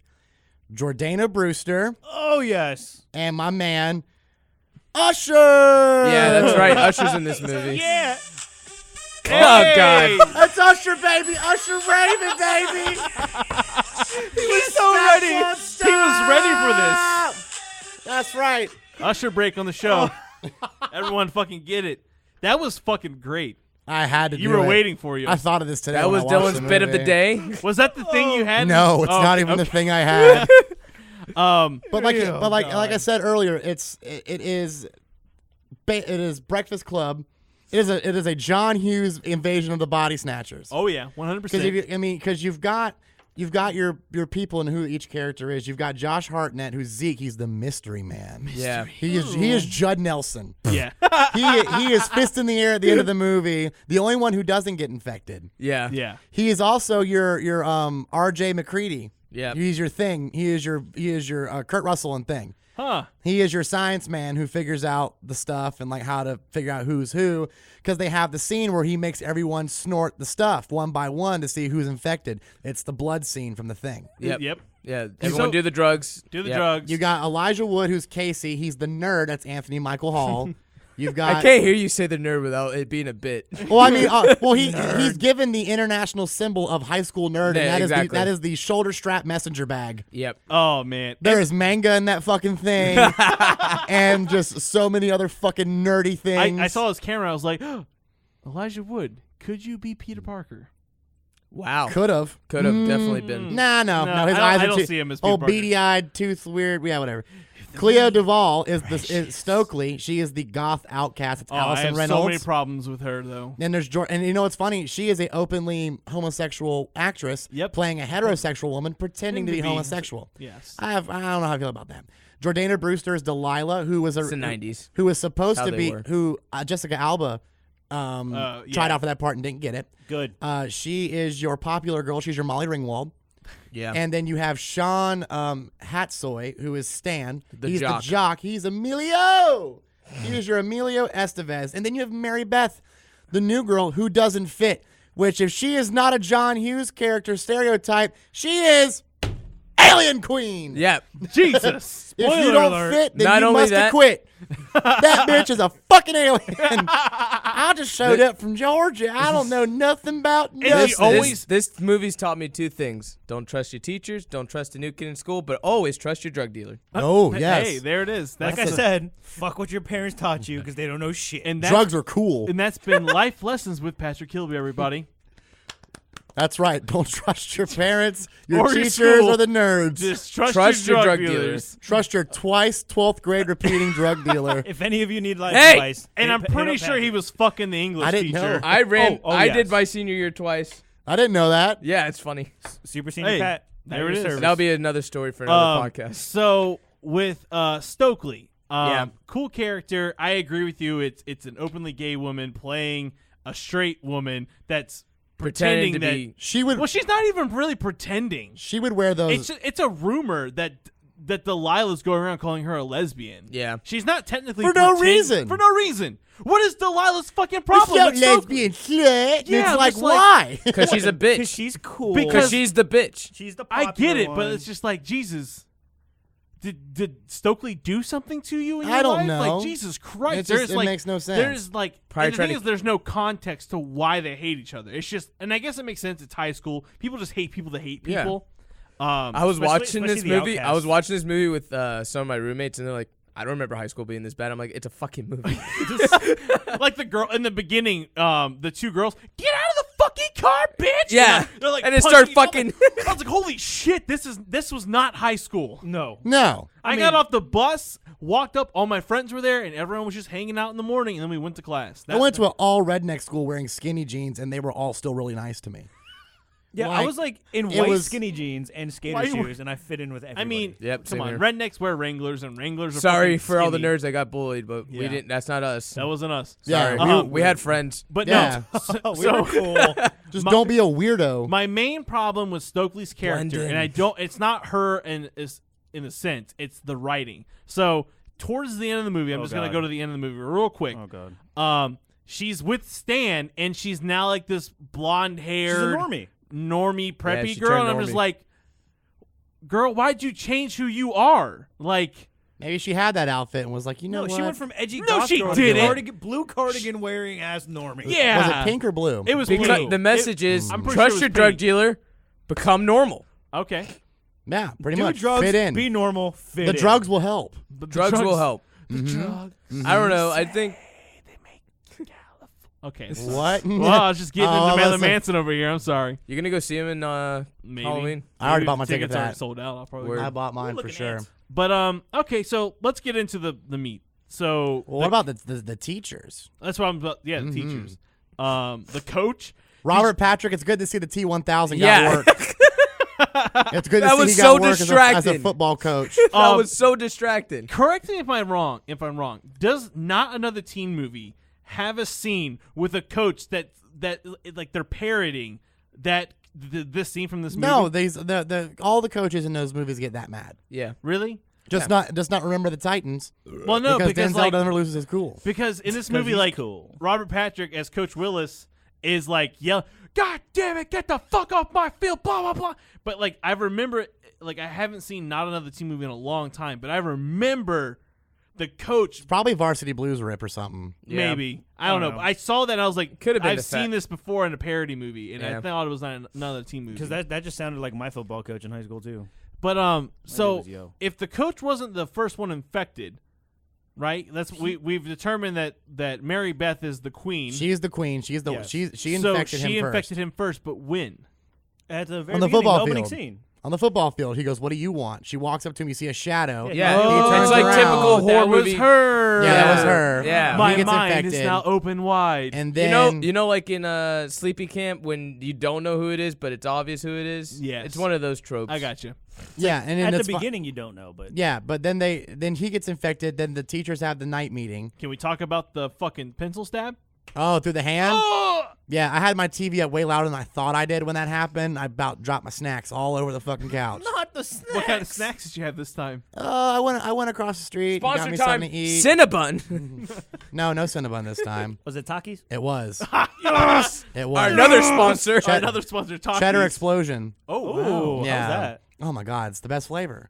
Jordana Brewster oh yes. and my man Usher. Yeah, that's right. Usher's in this movie. Yeah. Oh, God. That's Usher, baby. Usher Raven, baby. He was so ready. He was ready for this. That's right. Usher break on the show. Everyone fucking get it. That was fucking great. I had to. You do were it. waiting for you. I thought of this today. That when was I watched Dylan's bit of the movie. day. Was that the thing you had? No, it's Oh, not even the okay. thing I had. Um, But like I said earlier, it is Breakfast Club. It is a John Hughes invasion of the body snatchers. oh yeah, 100%. Because you've got your people and who each character is. You've got Josh Hartnett, who's Zeke. He's the mystery man. Yeah. He is Judd Nelson. Yeah. he is fist in the air at the end of the movie. The only one who doesn't get infected. Yeah. Yeah. He is also your R.J. McCready. Yeah. He's your Thing. He is your Kurt Russell and Thing. Huh. He is your science man who figures out the stuff and like how to figure out who's who, because they have the scene where he makes everyone snort the stuff one by one to see who's infected. It's the blood scene from The Thing. Yep. Yep. Yeah. Everyone So- do the drugs. Do the Yep. drugs. You got Elijah Wood, who's Casey. He's the nerd. That's Anthony Michael Hall. You've got. I can't hear you say the nerd without it being a bit. Well, I mean, he's given the international symbol of high school nerd, Yeah, and exactly. that is the shoulder strap messenger bag. Yep. Oh man. There is manga in that fucking thing, and just so many other fucking nerdy things. I saw his camera. I was like, Elijah Wood, could you be Peter Parker? Wow. Could have. Could have definitely been. No. His I eyes are don't too, see him as Peter oh, Parker. beady-eyed, tooth weird. Yeah, whatever. Cleo Duvall is Stokely. She is the goth outcast. It's Oh, I Allison have Reynolds. so many problems with her though. And there's and you know what's funny? She is a openly homosexual actress Yep. playing a heterosexual woman pretending to be homosexual. Yes. I don't know how I feel about that. Jordana Brewster is Delilah, who was It's the 90s. who was supposed How to they be were. Jessica Alba Yeah. tried out for that part and didn't get it. Good. She is your popular girl. She's your Molly Ringwald. Yeah. And then you have Sean Hatsoy, who is Stan. He's jock. the jock. He's Emilio. He is your Emilio Estevez. And then you have Mary Beth, the new girl who doesn't fit, which if she is not a John Hughes character stereotype, she is Alien Queen. Yep. Jesus. If you Spoiler don't alert. fit, then Not you only must have that- quit. That bitch is a fucking alien. I just showed up from Georgia. I don't know nothing about she nothing. always- This movie's taught me two things. Don't trust your teachers. Don't trust a new kid in school. But always trust your drug dealer. Oh, yes. Hey, there it is. Like That's I a- said, fuck what your parents taught you because they don't know shit. and that's, Drugs are cool. and that's been life lessons with Patrick Kilby, everybody. That's right. Don't trust your parents, your Or your teachers, school. or the nerds. Just trust Trust your your drug drug dealers. Trust your twice 12th grade repeating drug dealer. If any of you need life Hey! advice, And I'm hit pretty up sure he Patrick. was fucking the English I didn't teacher. know. I ran. Oh, I yes. did my senior year twice. I didn't know that. Yeah, it's funny. Super Senior Hey, Pat. there at it your is. service. That'll be another story for another podcast. So with Stokely, Yeah. cool character. I agree with you. It's an openly gay woman playing a straight woman that's Pretending to that. be. She would. Well, she's not even really pretending. She would wear those. It's a rumor that Delilah's going around calling her a lesbian. Yeah. She's not technically For no pretend- reason. For no reason. What is Delilah's fucking problem? It's with not Stokely? lesbian slut. Yeah, it's like, just like- why? Because she's a Because bitch. she's cool. Because she's the bitch. she's the I popular get it, but one. it's just like Jesus. Did Stokely do something to you in your I don't life? know. Like Jesus Christ, It just- there's it like makes no sense. There's like Probably and the trying thing to- is, there's no context to why they hate each other. It's just, and I guess it makes sense. It's high school. People just hate people that hate Yeah. people. I was Especially- watching this especially the movie. I outcasts. was watching this movie with some of my roommates, and they're like, "I don't remember high school being this bad." I'm like, "It's a fucking movie." Like the girl in the beginning, the two girls, get out of the fucking car, bitch. Yeah. They're like, And they punching start each other. fucking- I was like, holy shit, this was not high school. No. No. I got off the bus, walked up, all my friends were there, and everyone was just hanging out in the morning, and then we went to class. I went to an all redneck school wearing skinny jeans, and they were all still really nice to me. Yeah, I was like in it white was- skinny jeans and skater Why you were- shoes, and I fit in with everybody. I mean, Yep, come same on, here. rednecks wear Wranglers, and Wranglers are Sorry fucking for all the skinny. nerds that got bullied, but we Yeah. didn't. That's not us. That wasn't us. Yeah. Sorry, Uh-huh. we had friends. But Yeah. no, we were cool. Just don't be a weirdo. my main problem with Stokely's character, Blend in. and I don't. It's not her, and is in a sense, it's the writing. So towards the end of the movie, I'm Oh, just gonna God. go to the end of the movie real quick. Oh god. She's with Stan, and she's now like this blonde-haired, She's a normie preppy she girl, turned and I'm just normie. like, girl, why'd you change who you are? Like, Maybe she had that outfit and was like, you know No, what? she went from edgy No, goth she girl didn't. to blue cardigan wearing ass normie. yeah, Was it pink or blue? It was Because blue. the message is I'm pretty trust sure it your was drug pink. dealer, become normal. Okay, Yeah, pretty Do much. drugs, Fit in. be normal, fit The in. drugs will help. but the Drugs will help. Mm-hmm. I don't know. I think Okay. What? Well, I was just getting Oh, into Marilyn listen. Manson over here. I'm sorry. you're gonna go see him in Maybe. Halloween. I already Maybe bought my the ticket tickets for already that. sold out. I'll probably. Word. I bought mine for looking sure. at. But okay. So let's get into the meat. So Well, what about the teachers? that's what I'm about. Yeah, the teachers. The coach. Robert Patrick, it's good to see the T1000 Yeah. got work. It's good to That see was he so got work as a distracting. football coach. That was so distracting. Correct me if I'm wrong. Does not another teen movie have a scene with a coach that like they're parroting this scene from this movie? No, all the coaches in those movies get that mad. Yeah. Really? Just not remember the Titans. Well, no, because Denzel like, never loses his cool. because in this 'Cause movie, he's like cool. Robert Patrick as Coach Willis is like yell, "God damn it, get the fuck off my field!" Blah blah blah. But like I remember, like I haven't seen not another teen movie in a long time, but I remember the coach. Probably Varsity Blues Rip or something. Yeah. Maybe I don't know. know. But I saw that and I was like, Could have been I've the seen fact- this before in a parody movie, and Yeah. I thought it was not another teen movie. Because that just sounded like my football coach in high school too. But so was Yo. if the coach wasn't the first one infected, right? We've determined that Mary Beth is the queen. She's the queen. She's the Yes. she so infected she him infected first. him first, but when? At the very On the beginning, football the opening field. scene. On the football field, he goes, "What do you want?" She walks up to him. You see a shadow. Yeah. He turns it's like around. typical horror that movie. was her. Yeah, that was her. Yeah. He My gets mind infected. is now open wide. And then You know, like in Sleepy Camp when you don't know who it is, but it's obvious who it is. Yes. It's one of those tropes. I got you. yeah, and then At the that's fi- beginning, you don't know, but yeah, but then he gets infected. Then the teachers have the night meeting. Can we talk about the fucking pencil stab? Oh, through the hand. Oh! Yeah, I had my TV up way louder than I thought I did when that happened. I about dropped my snacks all over the fucking couch. not the snacks. What kind of snacks did you have this time? I went across the street. and got Sponsor me time. something to eat. Cinnabon. No Cinnabon this time. Was it Takis? It was. Yes! It was. Another sponsor. Another sponsor, Takis. Cheddar Explosion. Oh, Oh, wow. Yeah. how's that? Oh my God, it's the best flavor.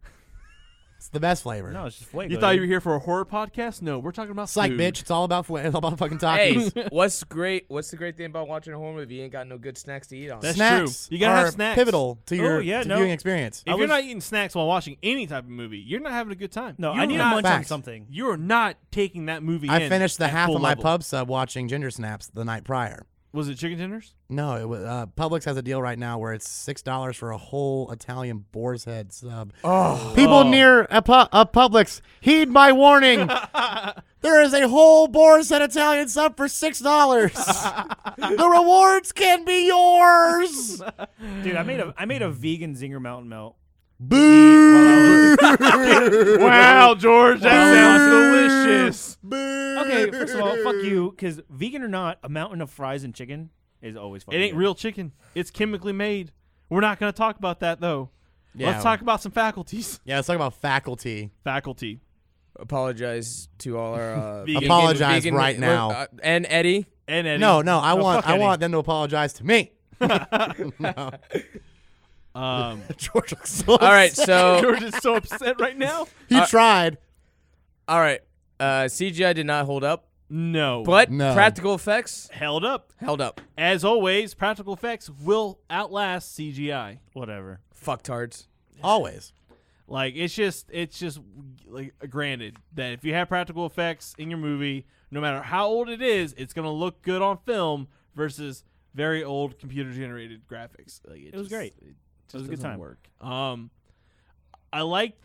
It's the best flavor. No, it's just Fuego. You thought you were here for a horror podcast? No, we're talking about Psych, food. bitch. It's all about it's all about fucking Hey, tacos. what's the great thing about watching a horror movie? You ain't got no good snacks to eat on. That's snacks true. You gotta have are snacks. pivotal to your yeah, to no. viewing experience. If you're not eating snacks while watching any type of movie, you're not having a good time. No, You're I need to not, munch on Facts. something. You're not taking that movie I in finished the at half full of my level. pub sub watching Ginger Snaps the night prior. Was it chicken tenders? No, it was Publix has a deal right now where it's $6 for a whole Italian boar's head sub. People near a Publix, heed my warning. There is a whole boar's head Italian sub for $6. The rewards can be yours. Dude, I made a vegan Zinger Mountain Melt. Boo! Wow, George, that sounds delicious. Okay, first of all, fuck you, because vegan or not, a mountain of fries and chicken is always It fucking ain't good. real chicken. It's chemically made. We're not going to talk about that, though. Yeah. Let's talk about some faculties. Yeah, let's talk about faculty. Faculty. Apologize to all our Vegan. Apologize right now. And Eddie. And Eddie. No, I Oh, want fuck Eddie. them to apologize to me. No. George looks so All right, upset. so George is so upset right now. He tried. all right, CGI did not hold up, No. but No. practical effects held up. held up. As always, practical effects will outlast CGI. Whatever. Fucktards. Always. Like it's just like granted that if you have practical effects in your movie, no matter how old it is, it's gonna look good on film versus very old computer generated graphics. Like, It was great. It was a good doesn't time. Work. I like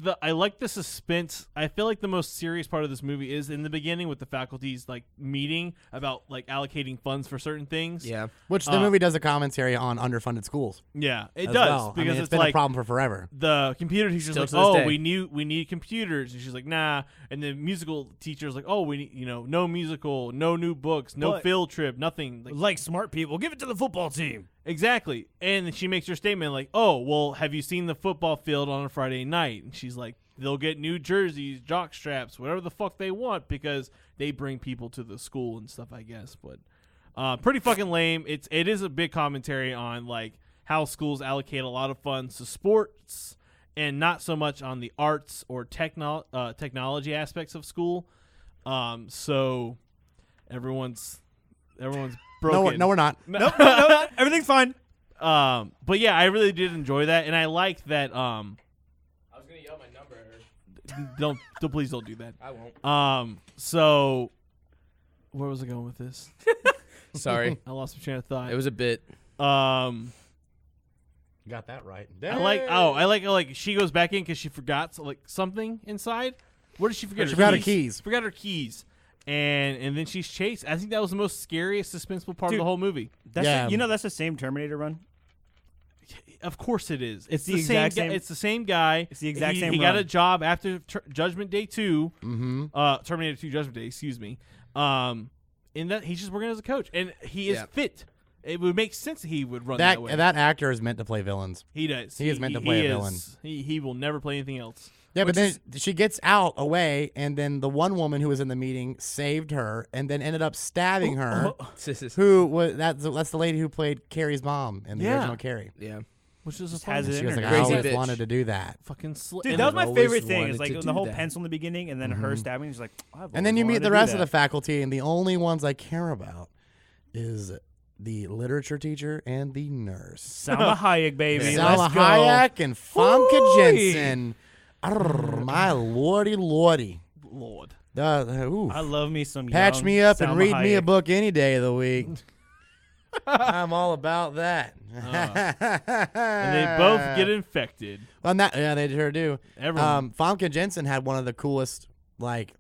the suspense. I feel like the most serious part of this movie is in the beginning with the faculty's like meeting about like allocating funds for certain things. Yeah. Which the movie does a commentary on underfunded schools. Yeah, it as does well. because it's it's been like a problem for forever. the computer teacher's Still like, to this oh, day. we need computers, and she's like, nah. And the musical teacher's like, oh, we need, no musical, no new books, no But- field trip, nothing. Like smart people, give it to the football team. Exactly. And she makes her statement like, oh, well, have you seen the football field on a Friday night? And she's like, they'll get new jerseys, jock straps, whatever the fuck they want because they bring people to the school and stuff, I guess. But pretty fucking lame. It is a big commentary on like how schools allocate a lot of funds to sports and not so much on the arts or technology aspects of school. So everyone's broken. No, we're not. No, everything's fine. But yeah, I really did enjoy that, and I like that. I was gonna yell my number at her. Don't please don't do that. I won't. So where was I going with this? Sorry. I lost my train of thought. It was a bit. You got that right. I like she goes back in because she forgot something inside. What did she forget? She forgot her keys. Forgot her keys. And then she's chased. I think that was the most scariest, suspenseful part of Dude. the whole movie. That's Yeah. that's the same Terminator run. Of course it is. It's the exact same. same- It's the same guy. It's the exact he, same He got run. a job after Judgment Day 2. Mm-hmm. Terminator 2 Judgment Day. Excuse me. In that he's just working as a coach, and he is Yeah. fit. It would make sense that he would run that way. That actor is meant to play villains. He does. He is meant to play a villain. He will never play anything else. Yeah, but then she gets out away, and then the one woman who was in the meeting saved her, and then ended up stabbing her. Who was that's the lady who played Carrie's mom in the Yeah. original Carrie. Yeah. Which is a has fun it She was like, I Crazy always bitch. wanted to do that. fucking Dude, that was my I've favorite always thing. wanted Is like to the do whole that. pencil in the beginning, and then her stabbing. She's like, I've And then you always meet the wanted to rest do of the that. faculty, and the only ones I care about is the literature teacher and the nurse. Salma Hayek, baby. Salma Let's go. Hayek and Famke Hooey. Jensen. Arr, my lordy. Lord. Ooh. I love me some. Patch young me up and Salma read me a Hayek. book any day of the week. I'm all about that. And they both get infected. Well, yeah, they sure do. Everyone. Famke Jensen had one of the coolest like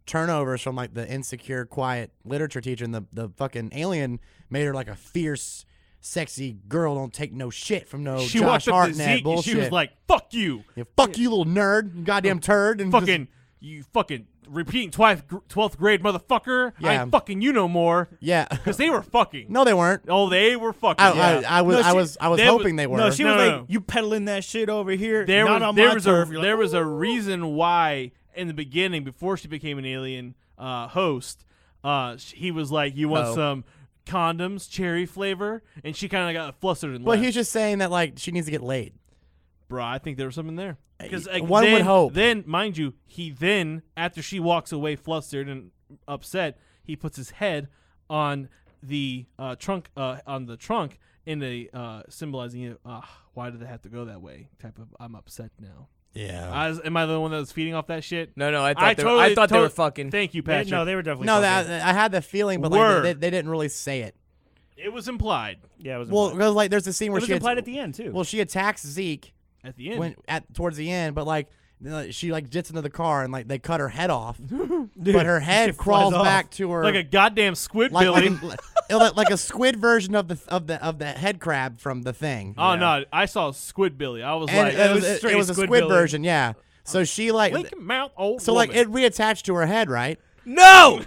turnovers from like the insecure, quiet literature teacher, and the fucking alien made her like a fierce, sexy girl. Don't take no shit from no she Josh walked up to Hartnett Zeke and bullshit. she was like, "Fuck you, Yeah, fuck you, little nerd, you goddamn turd, and you fucking repeating 12th grade motherfucker. I Yeah. ain't fucking you no more." yeah. Because they were fucking. No, they weren't. Oh, they were fucking. I was they hoping they were. No, she was No, like, no. you peddling that shit over here. There not was on there my was turf. a You're there like, was a reason why in the beginning before she became an alien host, he was like, "You want Oh. some condoms, cherry flavor?" And she kind of got flustered and But left. he's just saying that like she needs to get laid. Bruh, I think there was something there. Because one would hope. Then, mind you, he then, after she walks away flustered and upset, he puts his head on the trunk, in a symbolizing, why did they have to go that way? Type of, I'm upset now. Yeah. Am I the one that was feeding off that shit? No, I thought they were fucking. Thank you, They- Patrick. no, they were definitely. No, fucking. I had the feeling, but Word. like they didn't really say it. It was implied Yeah, it was. Well, implied. because like there's a scene it where was she implied at the end too. well she attacks Zeke at the end. towards the end, but like she like gets into the car and like they cut her head off, but her head shit crawls flies off. back to her like a goddamn squid like, billy. like a squid version of the head crab from the thing. Oh, no, I saw Squid Billy. I was And like, it was straight a Squid squid Billy. version, yeah. So she like Lincoln Mount old so like woman. it reattached to her head, right? No.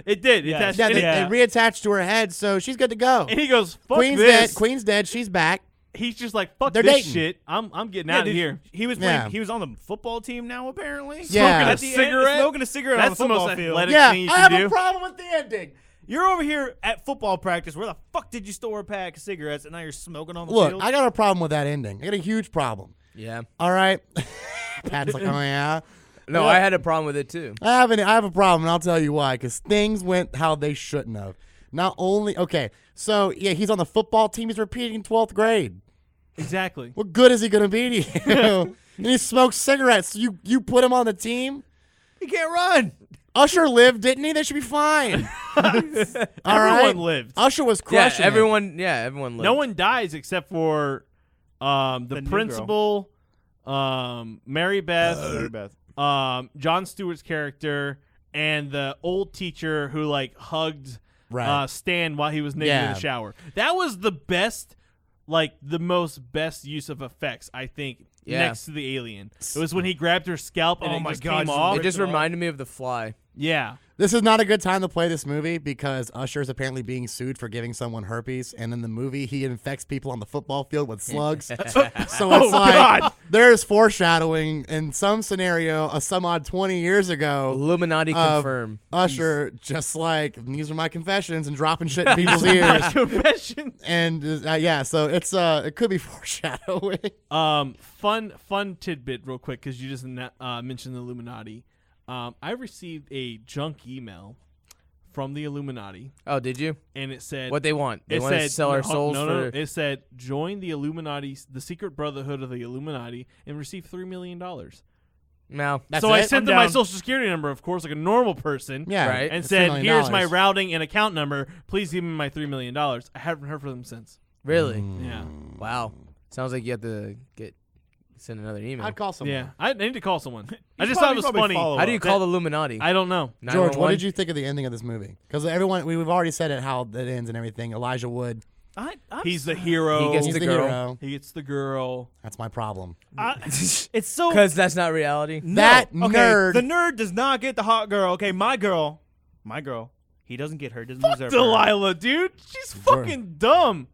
It did. It Yeah. attached- Yeah, and it reattached to her head, so she's good to go. and he goes, "Fuck Queen's this." dead. Queen's dead. She's back. He's just like, "Fuck They're this dating. shit. I'm getting Yeah, out of dude, here." He was playing. Yeah. He was on the football team now, apparently. Yeah. At the end, Cigarette? smoking a cigarette That's on the the most football field. athletic Yeah, thing you I can have do. a problem with the ending. You're over here at football practice. Where the fuck did you store a pack of cigarettes, and now you're smoking on the Look, field? I got a problem with that ending. I got a huge problem. Yeah. All right. Pat's like, oh yeah. No, I had a problem with it too. I have a problem, and I'll tell you why. Because things went how they shouldn't have. Not only so yeah, he's on the football team. He's repeating 12th grade. Exactly. What good is he gonna be to you? And he smokes cigarettes. So you put him on the team. he can't run. Usher lived, didn't he? They should be fine. All right. Everyone lived. Usher was crushing. everyone lived. No one dies except for the new principal, Mary Beth, Jon Stewart's character, and the old teacher who like hugged Stan while he was naked in the shower. That was the best, like the most best use of effects, I think. Yeah. Next to the alien, it was when he grabbed her scalp and Oh it my just God, came just off. It just reminded me of The Fly. Yeah. This is not a good time to play this movie because Usher is apparently being sued for giving someone herpes, and in the movie he infects people on the football field with slugs. So it's God. there's foreshadowing in some scenario, some odd 20 years ago. Illuminati confirm. Usher just like these are my confessions and dropping shit in people's ears, Confession. and so it's it could be foreshadowing. Fun tidbit real quick because you just mentioned the Illuminati. I received a junk email from the Illuminati, Oh, did you? and it said What they want? They it want to said sell our no, souls no, for. no. It said join the Illuminati, the secret brotherhood of the Illuminati, and receive $3 million. No. That's So I it? sent I'm them my down. social security number, of course, like a normal person. Yeah, Right. And it's $3 said, million. "Here's my routing and account number. Please give me my $3 million." I haven't heard from them since. Really? Yeah, Wow. Sounds like you have to send another email. I'd call someone. yeah. I need to call someone. I He's just thought it was probably funny. follow How do you up. call the Illuminati? I don't know. George, what 911? did you think of the ending of this movie? Because everyone, we've already said it, how it ends and everything. Elijah Wood, He's the hero. He gets he's the the girl. hero. He gets the girl. That's my problem. It's so Because that's not reality. That okay, nerd. The nerd does not get the hot girl. Okay, my girl. He doesn't get her. Doesn't deserve her. Delilah, dude. She's fucking dumb.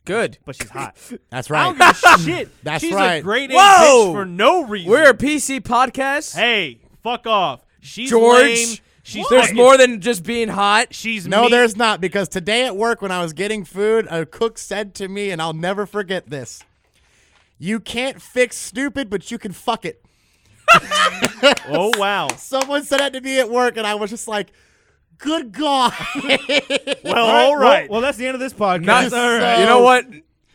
Good. But she's hot. That's I right. don't give a shit. That's She's right. a great A Whoa! bitch for no reason. We're a PC podcast. Hey, fuck off. She's George, lame. She's There's fucking- more than just being hot. She's No, mean. there's not, because today at work when I was getting food, a cook said to me, and I'll never forget this, "You can't fix stupid, but you can fuck it." Oh wow. Someone said that to me at work, and I was just like, good God. Well, all right. Well, that's the end of this podcast. Not, All right. You know what?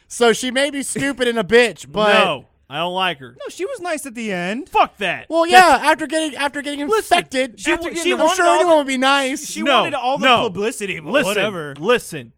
So she may be stupid and a bitch, but No, I don't like her. No, she was nice at the end. Fuck that. well, yeah, after getting infected, she- I'm she sure wanted all anyone the- would be nice. She No, wanted all the no. publicity, but Listen, whatever. listen.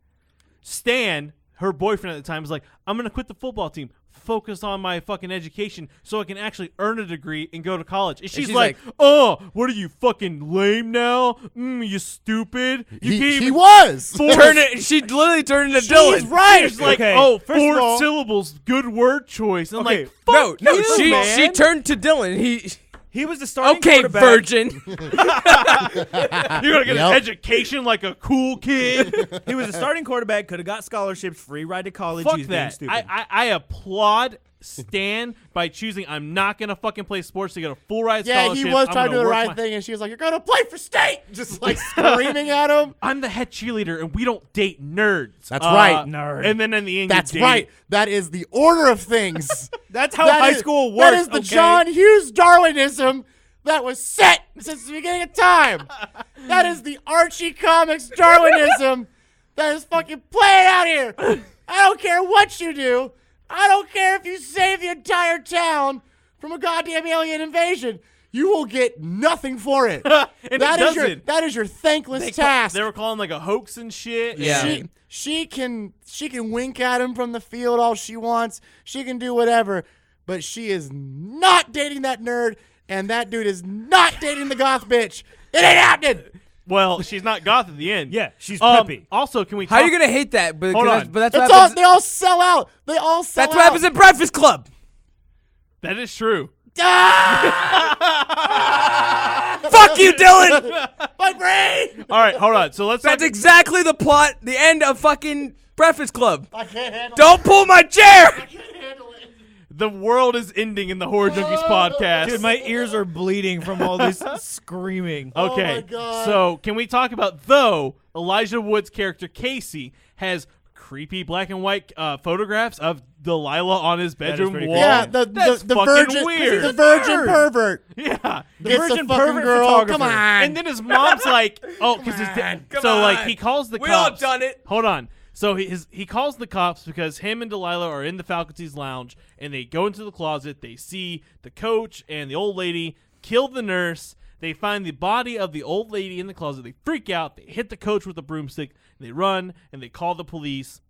Stan, her boyfriend at the time, was like, "I'm gonna quit the football team, focus on my fucking education, so I can actually earn a degree and go to college." And she's like, "Oh, what are you fucking lame now? You stupid. You can't He even was. She literally turned into She's Dylan. right. She's like, Okay, oh, first of 4 all- syllables, good word choice." And I'm Okay, like, fuck No, you, she man. turned to Dylan. He was the starting Okay, quarterback. virgin. You're gonna get Yep. an education like a cool kid. He was the starting quarterback. Could have got scholarships, free ride to college. Fuck He's being that. stupid. I applaud Stan by choosing I'm not gonna fucking play sports to get a full ride Yeah, scholarship. he was I'm trying to gonna do the work right my- thing, and she was like, "You're gonna play for state," just like screaming at him. I'm the head cheerleader, and we don't date nerds. That's right. Nerd. And then in the end, That's you date. right. That is the order of things. That's how That high is- school works. That is the okay? John Hughes Darwinism that was set since the beginning of time. That is the Archie Comics Darwinism that is fucking playing out here. I don't care what you do. I don't care if you save the entire town from a goddamn alien invasion. You will get nothing for it. And That it is your doesn't. thankless task. They were calling like a hoax and shit. Yeah. She can wink at him from the field all she wants. She can do whatever, but she is not dating that nerd, and that dude is not dating the goth bitch. It ain't happening. Well, she's not goth at the end. Yeah, she's preppy. Also, can we? How are talk- you gonna hate that? But Hold on. that's It's what all, happens. they all sell out. They all sell That's out. what happens at Breakfast Club. That is true. Fuck you, Dylan. My brain. All right, hold on. So let's. That's talk- exactly the plot. The end of fucking Breakfast Club. I can't handle Don't pull my chair. The world is ending in the Horror Junkies podcast. Dude, my ears are bleeding from all this screaming. Okay, my God. so can we talk about, though, Elijah Wood's character Casey has creepy black and white photographs of Delilah on his bedroom pretty wall? creepy. Yeah, That's the fucking virgin, weird. the virgin pervert. Yeah. The virgin fucking pervert girl. photographer. Come on. And then his mom's like, oh, because his dad. Come So, like, on. he calls the We all cops. done it. Hold on. So he calls the cops because him and Delilah are in the faculty's lounge, and they go into the closet. They see the coach and the old lady kill the nurse. They find the body of the old lady in the closet. They freak out. They hit the coach with a broomstick. They run, and they call the police.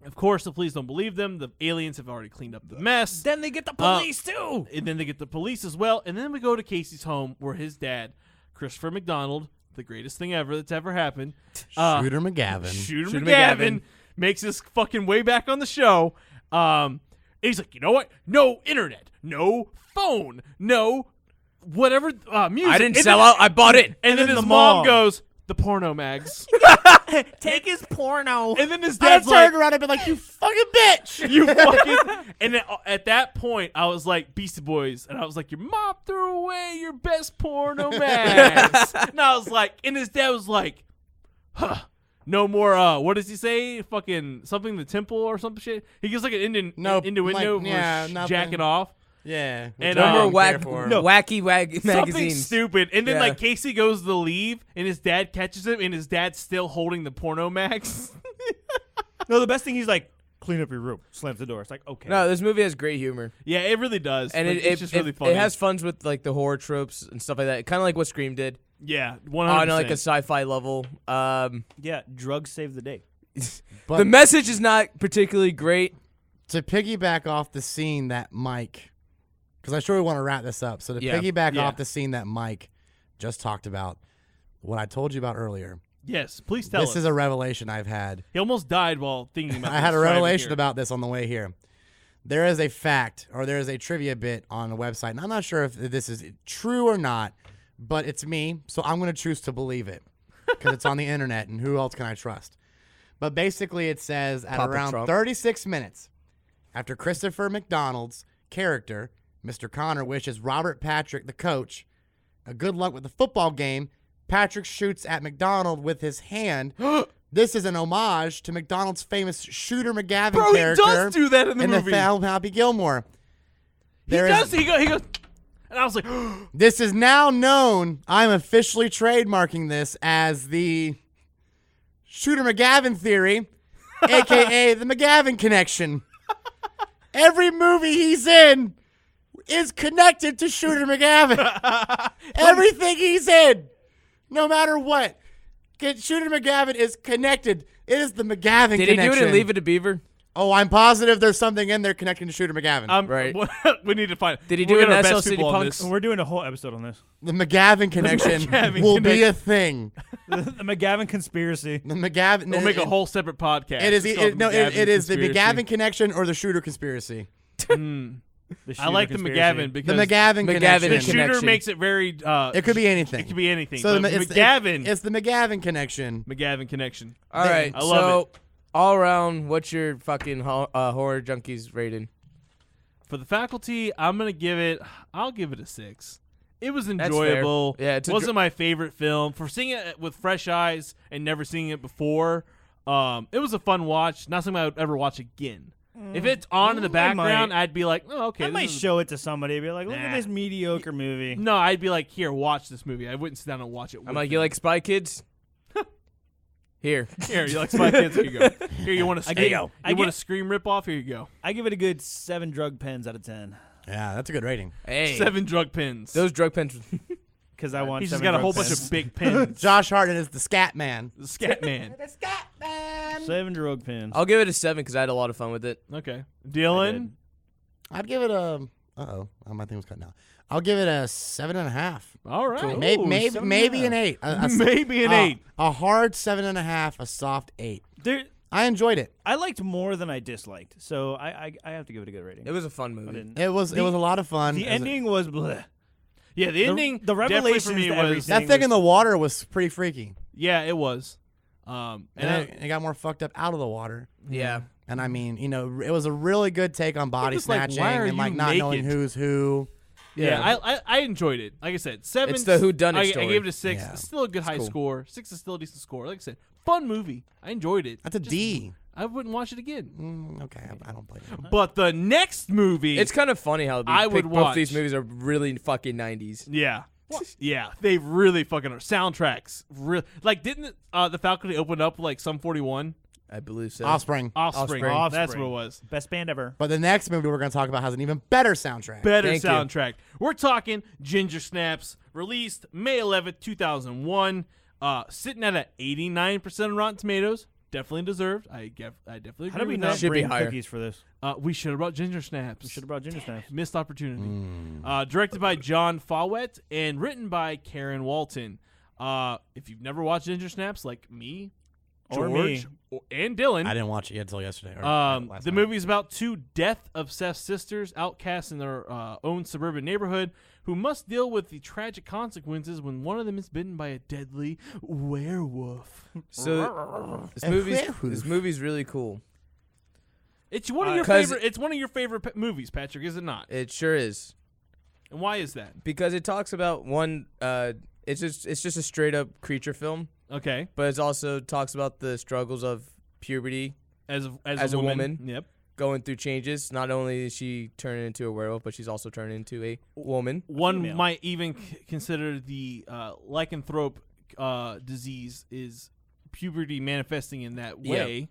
Of course, the police don't believe them. The aliens have already cleaned up the mess. Then they get the police, too. And then they get the police as well. And then we go to Casey's home where his dad, Christopher McDonald, the greatest thing ever that's ever happened. Shooter McGavin. Shooter McGavin makes his fucking way back on the show. He's like, you know what? No internet. No phone. No whatever music. I didn't sell out. I bought it. And then his mom goes, the porno mags. Take his porno. And then his I dad's turned like, around and been like, you fucking bitch. you fucking. And then, at that point, I was like, Beastie Boys. And I was like, your mom threw away your best porno mags. And I was like, and his dad was like, huh. No more, what does he say? Fucking something the temple or some shit. He gives like an innuendo like, for nothing. jacking off. Yeah. And, No more Something wacky magazines. stupid. And then Yeah. like Casey goes to leave and his dad catches him and his dad's still holding the porno mags. No, the best thing, he's like, clean up your room. Slams the door. It's like, okay. No, this movie has great humor, Yeah, it really does. and Like, it's just really funny. It has funs with like the horror tropes and stuff like that. Kind of like what Scream did. yeah, 100%. On like a sci-fi level. Yeah, drugs save the day. But The message is not particularly great. to piggyback off the scene that Mike, because I sure we want to wrap this up. So to Yeah. piggyback Yeah. off the scene that Mike just talked about, what I told you about earlier, Yes, please tell this us. is a revelation I've had. He almost died while thinking about I had this a driving revelation here. about this on the way here. There is a fact, or there is a trivia bit on a website, and I'm not sure if this is true or not, but it's me, so I'm going to choose to believe it because it's on the internet, and who else can I trust? But basically, it says at Papa around Trump. 36 minutes after Christopher McDonald's character, Mr. Connor, wishes Robert Patrick, the coach, a good luck with the football game, Patrick shoots at McDonald with his hand. This is an homage to McDonald's famous Shooter McGavin Bro, he character does do that in the movie. the film Happy Gilmore. He does. He goes, and I was like, This is now known. I'm officially trademarking this as the Shooter McGavin theory, a.k.a. the McGavin connection. Every movie he's in is connected to Shooter McGavin. Everything he's in, no matter what, Shooter McGavin is connected. It is the McGavin Did he connection. do it in Leave It to Beaver? Oh, I'm positive there's something in there connecting to Shooter McGavin. Right. We need to find. Did he we'll do it get our in best SL City people on Punks? this. We're doing a whole episode on this. the McGavin connection McGavin will be connection. a thing. The McGavin conspiracy. The McGavin. We'll make a whole separate podcast. It is. It's called It is the Conspiracy. McGavin connection or the Shooter conspiracy. I like the McGavin because The McGavin McGavin connection. the shooter connection. makes it very. It could be anything. It could be anything. So but it's McGavin. It's the McGavin connection. McGavin connection. All right. I love so, all around, what's your fucking horror junkies rating? For the faculty, I'm gonna give it. I'll give it a 6. It was That's enjoyable. fair. Yeah, it's a wasn't my favorite film. For seeing it with fresh eyes and never seeing it before, it was a fun watch. Not something I would ever watch again. If it's on in the background, I'd be like, oh, okay. I this might is- show it to somebody. Be like, look Nah. at this mediocre movie. No, I'd be like, here, watch this movie. I wouldn't sit down and watch it. I'm with like, them. you like Spy Kids? Here. Here, you like Spy Kids? Here you go. Here, you want to scream? go. You want to scream rip off? Here you go. I give it a good 7 drug pens out of 10. Yeah, that's a good rating. Hey. 7 drug pins. Those drug pens. Because I want He's just 7 got a drug whole bunch pens. of big pins. Josh Hartnett is the Scat Man. The Scat Man. 7 drug pens. I'll give it a 7 because I had a lot of fun with it. Okay. I Dylan? did. I'd give it a. My thing was cutting out. I'll give it a 7.5. All right. Maybe an 8. Maybe an 8. A hard 7.5. A soft 8. There, I enjoyed it. I liked more than I disliked, so I have to give it a good rating. It was a fun I movie. didn't. It was a lot of fun. The As a- ending was bleh. Yeah, the ending. the definitely revelations for me to was. everything. that thing in the water was pretty freaky. Yeah, it was. And And it got more fucked up out of the water. Yeah. And I mean, it was a really good take on body was like, snatching why are and like you not knowing naked? who's who. yeah, I enjoyed it. Like I said, 7. It's the whodunit I story. gave it a 6. Yeah. It's still a good high cool. score. 6 is still a decent score. Like I said, fun movie. I enjoyed it. That's a D. I wouldn't watch it again. Okay, I don't blame you. But the next movie, It's kind of funny how I would both these watch. movies are really fucking 90s. yeah, yeah, they really fucking are. Soundtracks, like didn't the faculty open up like Sum 41? I believe so. Offspring. Offspring. Offspring. That's what it was. Best band ever. But the next movie we're going to talk about has an even better soundtrack. Better Thank you. soundtrack. We're talking Ginger Snaps, released May 11th, 2001, sitting at 89% on Rotten Tomatoes. Definitely deserved. I definitely agree How did we with not that. Should be bring higher. cookies for this? We should have brought Ginger Snaps. We should have brought Ginger Snaps. Missed opportunity. Directed by John Fawcett and written by Karen Walton. If you've never watched Ginger Snaps, like me, Or George, me. and Dylan, I didn't watch it yet until yesterday. Or last the night. movie is about two death-obsessed sisters outcast in their own suburban neighborhood who must deal with the tragic consequences when one of them is bitten by a deadly werewolf. So A werewolf. this movie's really cool. It's one of your 'cause- favorite. It's one of your favorite movies, Patrick, is it not? It sure is, And why is that? because it talks about one. It's just a straight up creature film, Okay, but it also talks about the struggles of puberty, as As a woman. Yep. going through changes. Not only is she turning into a werewolf, but she's also turning into a woman. One Female. might even consider the lycanthrope disease is puberty manifesting in that Yeah. way.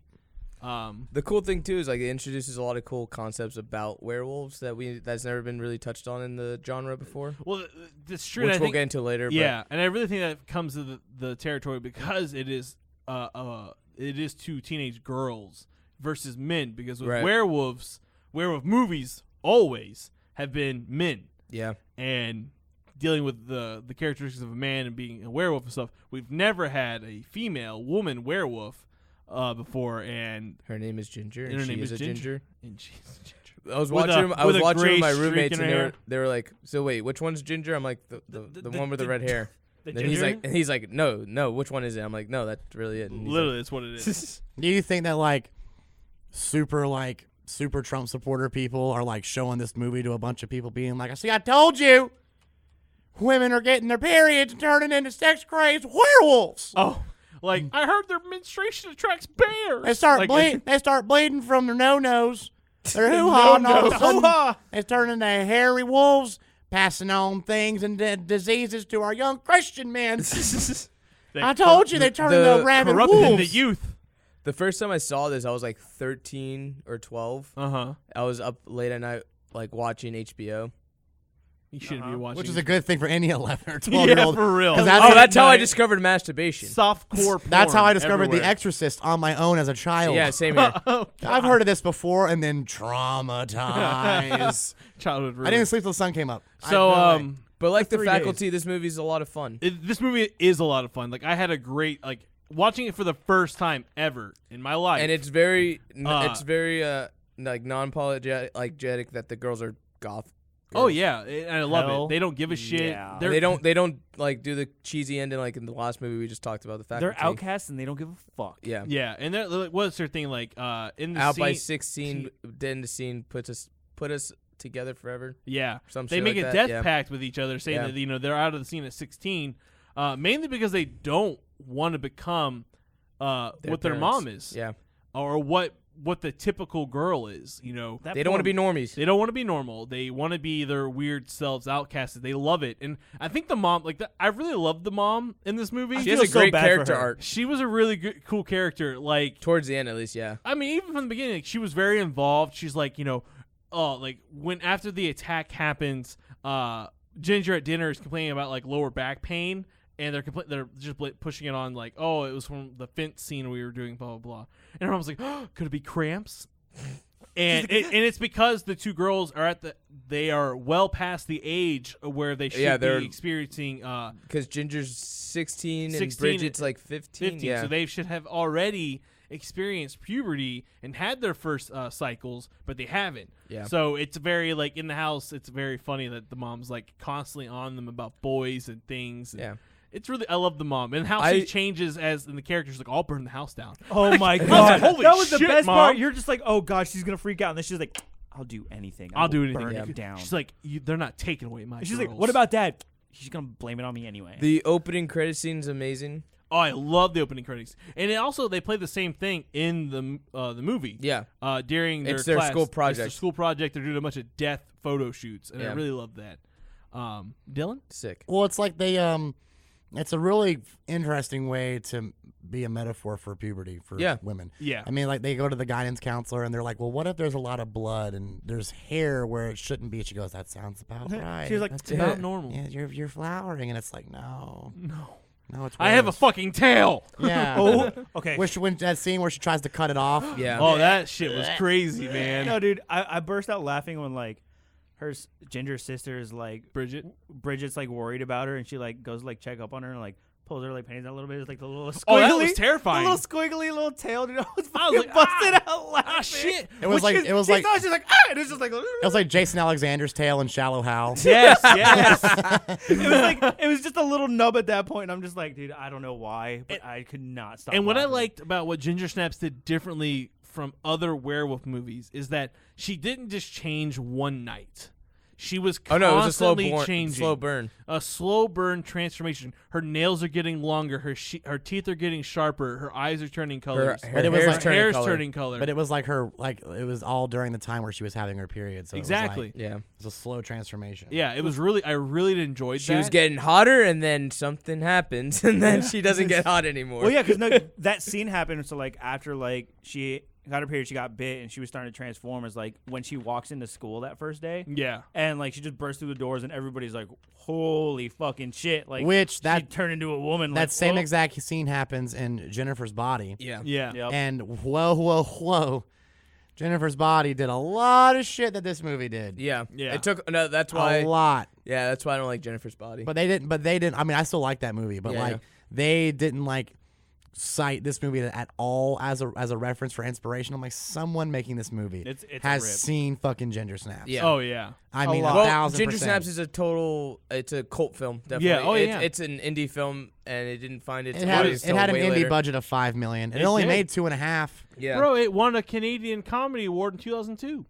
The cool thing too is like it introduces a lot of cool concepts about werewolves that's never been really touched on in the genre before, Well, that's true. which and I we'll think, get into later. yeah, and I really think that comes to the territory because it is to teenage girls versus men. Because with Right. werewolf movies always have been men, but yeah, and dealing with the characteristics of a man and being a werewolf and stuff. We've never had a female woman werewolf before, and her name is Ginger, And and her she name is is a Ginger. ginger. and she's ginger. I was With watching. a- I was with a watching gray with my streak roommates, in and her hair. they were like, "So wait, which one's Ginger?" I'm like, "The one with the red hair." The And he's ginger? like, "No, which one is it?" I'm like, "No, that's really it." And he's Literally, that's what it is. Do you think that super Trump supporter people are like showing this movie to a bunch of people being like, "See, I told you, women are getting their periods and turning into sex crazed werewolves. Oh, like I heard their menstruation attracts bears. They start Like, bleeding. They start bleeding from their no-nos, their hoo-ha, and all of a sudden Hoo-ha. they turn into hairy wolves, passing on things and diseases to our young Christian men. They I told you they turn the into rabid corrupting wolves. the youth. The first time I saw this, I was like 13 or 12. Uh-huh. I was up late at night, like watching HBO. You shouldn't be watching. Which is a good thing for any 11 or 12 yeah, year old. for real. 'Cause Oh, that's how I Night. discovered masturbation. Softcore porn. That's how I discovered The everywhere. Exorcist on my own as a child. Yeah, same here. Oh, I've heard of this before and then traumatized. childhood. I didn't sleep till the sun came up. So, I had no way. But like the 3 faculty, this movie's a lot of fun. this movie is a lot of fun. Like I had a great watching it for the first time ever in my life. And it's very, Uh, like non-apologetic that the girls are goth. oh yeah, and I love Hell it. They don't give a shit. yeah. They're- They don't like do the cheesy ending like in the last movie we just talked about. The faculty. They're outcasts and they don't give a fuck. Yeah. Yeah, and they're, like, what's their thing like? In the Out scene, by 16, then the scene put us together forever. Yeah, Some they shit make like a that, death yeah. pact with each other, saying Yeah. that they're out of the scene at 16, mainly because they don't want to become what their parents. mom is, Yeah. or what the typical girl is. That They don't want to be poor- normies. They don't want to be normal. They want to be their weird selves, outcasted. They love it, and I think the mom, I really loved the mom in this movie. She has feel a so great bad for character her. arc. She was a really good, cool character. Like, Towards the end, at least, yeah. I mean, even from the beginning, she was very involved. She's like, when after the attack happens, Ginger at dinner is complaining about like lower back pain, and they're just pushing it on like, oh, it was from the fence scene we were doing, blah blah blah. And her mom's like, oh, could it be cramps? And it's because the two girls are they are well past the age where they should they're- be experiencing Because Ginger's 16 and 16 Bridget's like 15. 15, Yeah. so they should have already experienced puberty and had their first cycles, but they haven't. Yeah. So it's very like in the house. It's very funny that the mom's like constantly on them about boys and things. And Yeah. it's really I love the mom and how she changes as in the characters like I'll burn the house down. Oh my god, Holy that was the shit, best Mom. part. You're just like, oh god, she's gonna freak out, and then she's like, I'll do anything. I'll do will anything. Burn Yeah. it down. She's like they're not taking away my. And she's like, girls." what about dad? She's gonna blame it on me anyway. The opening credit scene's amazing. Oh, I love the opening credits, and they play the same thing in the movie. Yeah. During It's their their class. school It's project. their school project. They're doing a bunch of death photo shoots, and I Yeah. really love that. Dylan? Sick. Well, it's like they It's a really interesting way to be a metaphor for puberty for women. Yeah. I mean, like, they go to the guidance counselor and they're like, well, what if there's a lot of blood and there's hair where it shouldn't be? She goes, that sounds about right. She was like, It's about normal. Yeah, you're flowering. And it's like, no, it's I have a worse. fucking tail. Yeah. oh, okay. When that scene where she tries to cut it off. Yeah. Oh, that shit was crazy, man. No, dude, I burst out laughing when like her ginger sister is like Bridget's like worried about her, and she like goes like check up on her and like pulls her like panties out a little bit. It's like the little squiggly, Oh, that was terrifying. The little squiggly little tail, dude. I was like, busted out laughing. Ah, shit. It was like She's like ah, and it was just like it was like Jason Alexander's tail in Shallow Hal. Yes, yes. it was just a little nub at that point, and I'm just like, dude, I don't know why, but I could not stop. And what I laughing. liked about what Ginger Snaps did differently from other werewolf movies is that she didn't just change one night. She was constantly it was a changing. slow burn. A slow burn transformation. Her nails are getting longer. Her teeth are getting sharper. Her eyes are turning colors. Her But it was hair's like- turning hair's color. turning color. But it was like it was all during the time where she was having her period. So Exactly. It Yeah. was a slow transformation. Yeah, it was really. I really enjoyed She that. was getting hotter, and then something happens, and then she doesn't get hot anymore. Well, yeah, because that scene happened. So like after like she got her period, she got bit, and she was starting to transform. As like when she walks into school that first day, Yeah. and like she just bursts through the doors, and everybody's like, "Holy fucking shit!" Like Which she that turned into a woman. that like, same whoa. exact scene happens in Jennifer's body. Yeah. Yeah. Yep. And whoa. Jennifer's body did a lot of shit that this movie did. Yeah. Yeah. It took. No, that's why. A lot. Yeah, that's why I don't like Jennifer's Body. But they didn't. I mean, I still like that movie, but Yeah, like yeah. they didn't like cite this movie at all as a reference for inspiration. I'm like, someone making this movie It's a has rip. seen fucking Ginger Snaps. Yeah. Oh yeah. I mean, lot. Well, 1,000%. Ginger Snaps is it's a cult film. Definitely. Yeah, oh, it's, yeah. it's an indie film, and it didn't find its It had audience an till way indie later. budget of $5 million. It It only did. made 2.5. Yeah, Bro, it won a Canadian Comedy Award in 2002,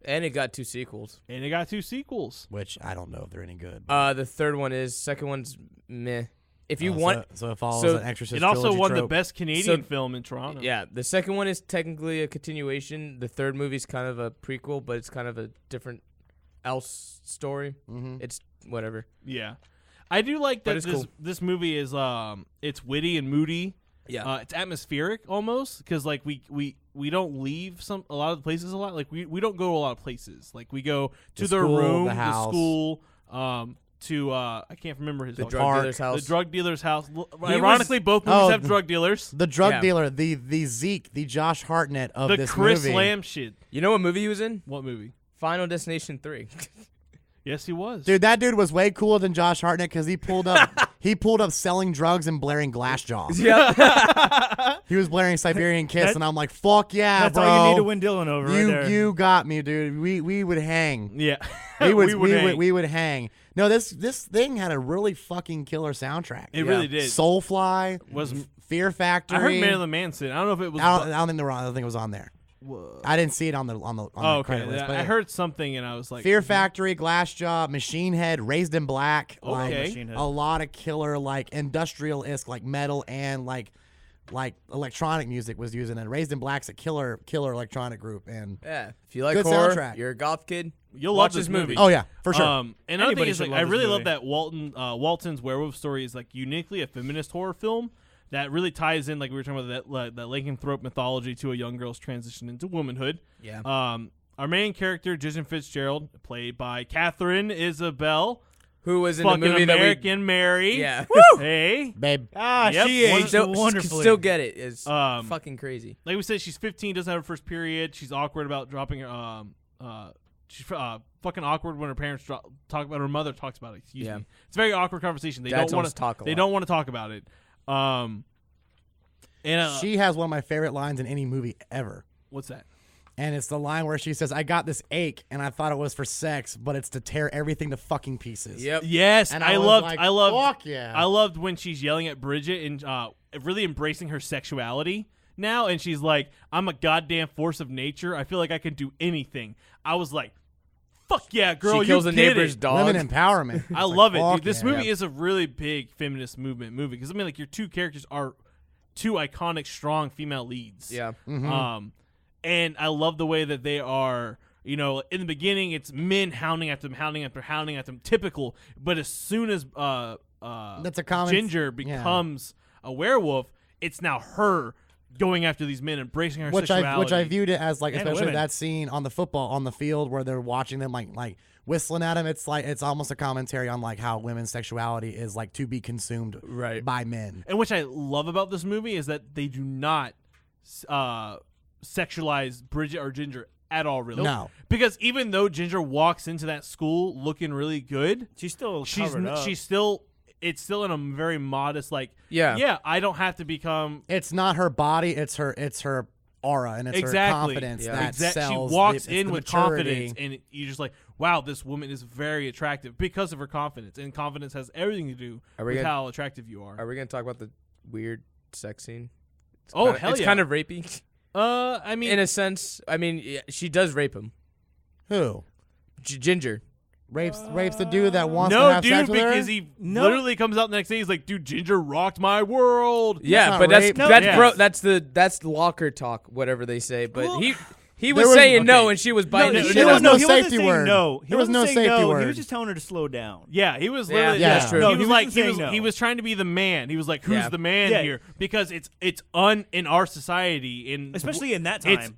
and it got 2 sequels. and it got 2 sequels. Which I don't know if they're any good. The third one is. Second one's meh. If you want, so it follows so an Exorcist. It also trilogy won the trope. best Canadian film in Toronto. yeah, the second one is technically a continuation. The third movie's kind of a prequel, but it's kind of a different else story. Mhm. It's whatever. Yeah. I do like But that it's this cool. this movie is it's witty and moody. Yeah. It's atmospheric almost because like we don't leave a lot of the places a lot. Like we don't go to a lot of places. Like we go to The their school, room, the house. school, to I can't remember his The name. drug Park. dealer's house. The drug dealer's house. was- Ironically, both movies Oh, have drug dealers. The drug Yeah. dealer, the Zeke, the Josh Hartnett of The this Chris movie. Lamb shit. You know what movie he was in? What movie? Final Destination 3. Yes, he was. Dude, that dude was way cooler than Josh Hartnett because he pulled up selling drugs and blaring Glassjaw. yeah. He was blaring Siberian Kiss, and I'm like, fuck yeah, That's bro. all you need to win Dylan over. right there. You got me, dude. We would hang. Yeah. We would hang. we would hang. No, this thing had a really fucking killer soundtrack. It really did. Soulfly Was Fear Factory. I heard Marilyn Manson. I don't know if it was. I don't think they were on. I don't think it was on there. I didn't see it on the Oh, okay. credit list. But I heard something and I was like, Fear Factory, Glassjaw, Machine Head, Raised in Black. Like, Okay. Machine Head. a lot of killer, like industrial-esque, like metal and like electronic music was using it. Raised in Black's a killer electronic group, and Yeah. If you like Good horror, soundtrack. you're a goth kid, You'll watch love this movie. oh yeah, for sure. And another thing Anybody is, like, should I love this really love movie. that Walton's Werewolf Story is like uniquely a feminist horror film that really ties in, like we were talking about, that lycanthrope mythology to a young girl's transition into womanhood. Yeah. Our main character, Jason Fitzgerald, played by Catherine Isabel, Who was in the fucking movie American Mary. that Hey. Babe, Ah, Yep. she One- aged Still, wonderfully. still get it. It's Um, fucking crazy. Like we said, she's 15, doesn't have her first period. She's awkward about dropping her. She's fucking awkward when her parents talk about her mother talks about it. Excuse Yeah. me. It's a very awkward conversation. They Dads don't want don't talk a They lot. don't want to talk about it. And she has one of my favorite lines in any movie ever. what's that? And it's the line where she says, "I got this ache, and I thought it was for sex, but it's to tear everything to fucking pieces." Yep. Yes, And I was loved. like, I loved. Fuck yeah. I loved when she's yelling at Bridget and really embracing her sexuality now, and she's like, "I'm a goddamn force of nature. I feel like I can do anything." I was like, "Fuck yeah, girl!" She kills you the get neighbor's it. dog. Women empowerment. I It's love like, it, fuck dude. This yeah. movie is a really big feminist movement movie because I mean, like, your two characters are two iconic, strong female leads. Yeah. And I love the way that they are. You know, in the beginning, it's men hounding at them, typical. But as soon as That's a common Ginger becomes a werewolf, it's now her going after these men, embracing her sexuality. Which I viewed it as like, And especially women. that scene on the field where they're watching them like whistling at him. It's like it's almost a commentary on like how women's sexuality is like to be consumed by men. And which I love about this movie is that they do not sexualize Bridget or Ginger at all, really. No. Because even though Ginger walks into that school looking really good, She's still covered up. It's still in a very modest, like, Yeah. I don't have to become. It's not her body. It's her aura and it's her confidence that sells. She walks the in with maturity. confidence, and you're just like, wow, this woman is very attractive because of her confidence, and confidence has everything to do with how attractive you are. Are we gonna talk about the weird sex scene? Hell it's yeah. kind of rapey. I mean, in a sense, I mean, yeah, she does rape him. Who Ginger. rapes the dude that wants to no, have dude, sex with her? because he literally comes out the next day. He's like, dude, Ginger rocked my world. Yeah, not but rape. that's that's locker talk, whatever they say. But Well, he was saying no, and she was biting no, his there shit was off. no he wasn't safety saying word. No, There was no wasn't saying safety no. He word. was just telling her to slow down. Yeah, he was literally. Yeah, that's true. He No, was he like wasn't saying no. he was trying to be the man. He was like, who's Yeah. the man Yeah. here? Because it's in our society, Especially in that it's time.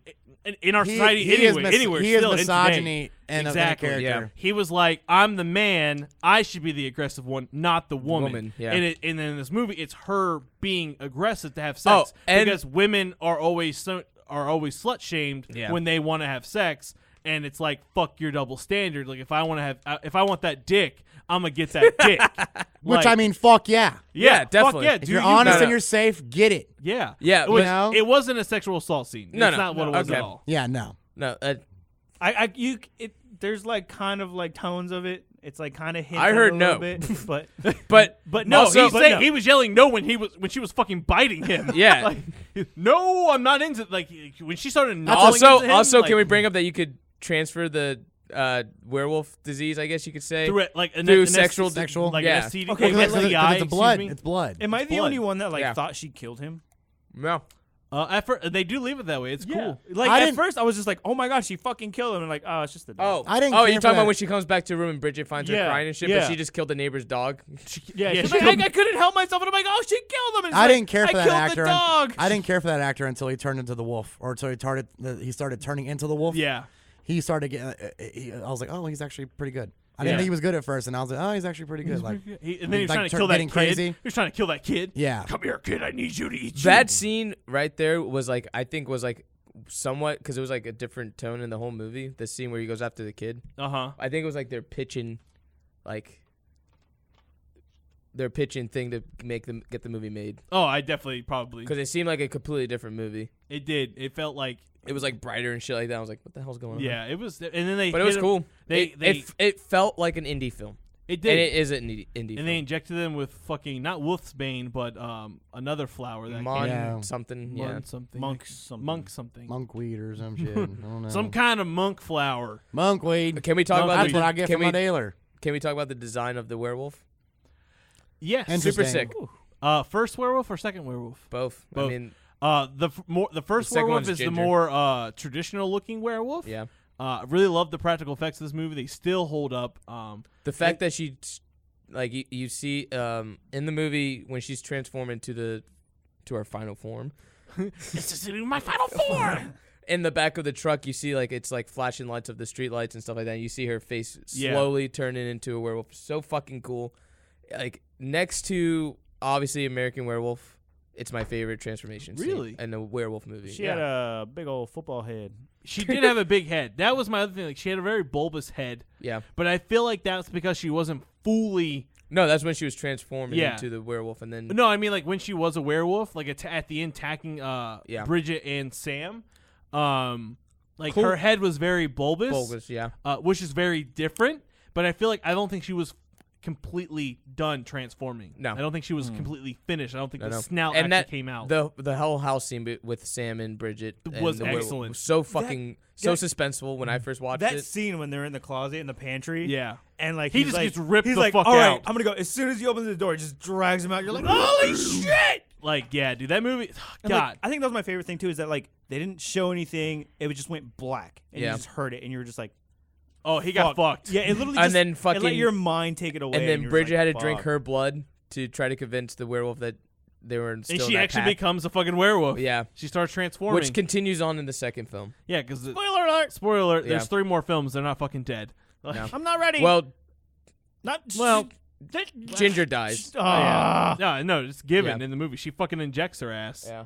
in our society he is anywhere. he is still in misogyny today. and Exactly. a character. He was like, I'm the man. I should be the aggressive one, not the woman. Yeah. And then in this movie, it's her being aggressive to have sex and- because women are always slut shamed Yeah. when they want to have sex. And it's like, fuck your double standard. Like if I want that dick, I'm gonna get that dick. Which Like, I mean, fuck yeah. Yeah, fuck definitely. yeah, If If dude, you're you honest gotta- and you're safe, get it. yeah, Yeah, It was, you know? it wasn't a sexual assault scene. No, It's no, not what it no, was okay. at all. Yeah, no. No, There's like kind of like tones of it. It's like kind of hints I at heard it a no. little bit, but No, Also- he was yelling no when she was fucking biting him. Yeah. like, no, I'm not into like when she started. gnawing also, into him, like, can we bring up that you could transfer the werewolf disease? I guess you could say through it like through an sexual, like yeah. an STD, Okay, like but- STI, It's blood. excuse me. It's blood. Am I the blood. only one that like Yeah. thought she killed him? No. At first, they do leave it that way. It's cool. Like I at didn't- first, I was just like, "Oh my god, she fucking killed him!" And like, "Oh, it's just the dog." I didn't Oh, care you're for talking that. about when she comes back to her room and Bridget finds her Yeah, crying and shit, yeah. but she just killed the neighbor's dog. Yeah, she's she like, I couldn't help myself, and I'm like, "Oh, she killed him!" And it's I like, didn't care for that killed actor. The dog. I didn't care for that actor until he turned into the wolf, or until he started turning into the wolf. Yeah. He started getting. I was like, oh, he's actually pretty good. I Yeah. didn't think he was good at first, and I was like, oh, he's actually pretty good. Like, And then he was like trying to kill that getting kid. crazy. He was trying to kill that kid. yeah. Come here, kid. I need you to eat you. That scene right there was like, I think was like somewhat, because it was like a different tone in the whole movie. The scene where he goes after the kid. Uh-huh. I think it was like they're pitching thing to get the movie made, Oh, I definitely probably. because it seemed like a completely different movie. It did. It felt like. It was like brighter and shit like that. I was like, what the hell's going on? Yeah, it was. And then they. But it was hit him- cool. They It felt like an indie film. it did. And it is an indie And film. they injected them with fucking not wolfsbane, but another flower that Mon Yeah. something. Mon Yeah. something Monk something. monk something Monkweed or some shit. I don't know. some kind of monk flower. monkweed. Can we talk about That's the, what I get can from we, my dealer. Can we talk about the design of the werewolf? Yes, Interesting. Super sick. First werewolf or second werewolf? Both. Both. I mean, The first The second werewolf one's is the Ginger. more traditional looking werewolf. yeah. I really love the practical effects of this movie. They still hold up. The fact that she, like, you see in the movie when she's transforming to her final form. This is my final form. In the back of the truck, you see like it's like flashing lights of the street lights and stuff like that. And you see her face Yeah. slowly turning into a werewolf. So fucking cool. Like next to obviously American Werewolf, it's my favorite transformation scene Really? in a werewolf movie. She had a big old football head. She did have a big head. That was my other thing. Like she had a very bulbous head, Yeah. but I feel like that's because she wasn't fully. No, that's when she was transforming Yeah. into the werewolf, and then No, I mean like when she was a werewolf, like at the end attacking Yeah. Bridget and Sam. Like Cool. her head was very bulbous, bulbous, yeah. which is very different. But I feel like I don't think she was completely done transforming. No. I don't think she was completely finished. I don't think No, the no. snout And actually came out. The whole house scene with Sam and Bridget Was and the werewolf excellent. was so fucking so that- suspenseful when I first watched That it. scene when they're in the closet in the pantry. yeah. And like He he's just like, gets ripped he's the like, fuck all right, out." I'm gonna go. As soon as he opens the door, he just drags him out. You're like, holy shit! Like, yeah, dude, that movie, And, God. like, I think that was my favorite thing too. Is that like they didn't show anything. It just went black, and Yeah. you just heard it, and you were just like, oh, he got fuck. fucked. Yeah, it literally And just then it let fucking- your mind take it away. And then you're Bridget like, had to drink fuck. her blood to try to convince the werewolf that they were still And in she that actually pack. becomes a fucking werewolf. Yeah. She starts transforming. Which continues on in the second film. Yeah, because Spoiler alert! spoiler alert, Yeah. there's 3 more films. They're not fucking dead. No. I'm not ready. Well, Well, Ginger dies. no, it's given Yeah. in the movie. She fucking injects her ass. Yeah.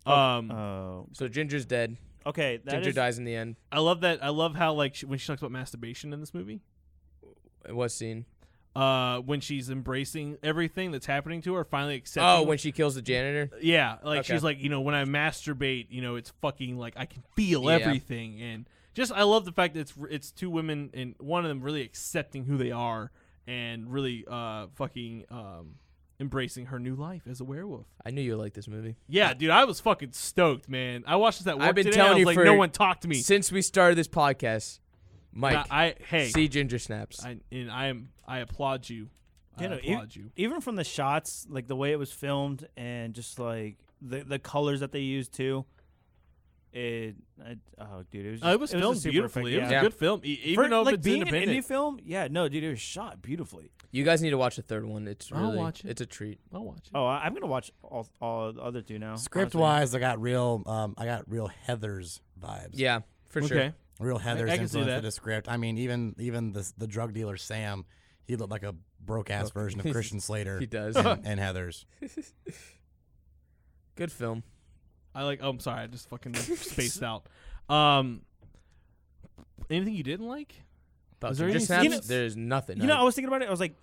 Oh. So Ginger's dead. Okay. That Ginger is- dies in the end. I love that. I love how like when she talks about masturbation in this movie. What scene? When she's embracing everything that's happening to her, finally accepting. Oh, when she kills the janitor? Yeah, like Okay. she's like, when I masturbate, it's fucking like I can feel Yeah. everything, and just I love the fact that it's 2 women and one of them really accepting who they are and really fucking embracing her new life as a werewolf. I knew you would like this movie. Yeah, dude, I was fucking stoked, man. I watched this at work I've been today. telling I was you like, for no one talked to me. Since we started this podcast, Mike, Hey, see Ginger Snaps. I applaud you. I applaud you. Even from the shots, like the way it was filmed, and just like the colors that they used too. Dude, it was filmed just super beautifully. effective, It was a good film, even For, though like it's being an independent. indie film, dude, it was shot beautifully. You guys need to watch the third one. It's I'll really, watch it. It's a treat. I'll watch it. Oh, I'm gonna watch all the other 2 now. Script honestly. wise, I got real Heather's vibes. Yeah, for sure. Okay. Real Heather's I can see influence that. in the script. I mean, even the drug dealer Sam, he looked like a broke ass version of Christian Slater. He does. and Heather's. Good film. I like. Oh, I'm sorry. I just fucking spaced out. Anything you didn't like? About Is there Ginger any Snaps, scenes- there's nothing. You know, I was thinking about it. I was like,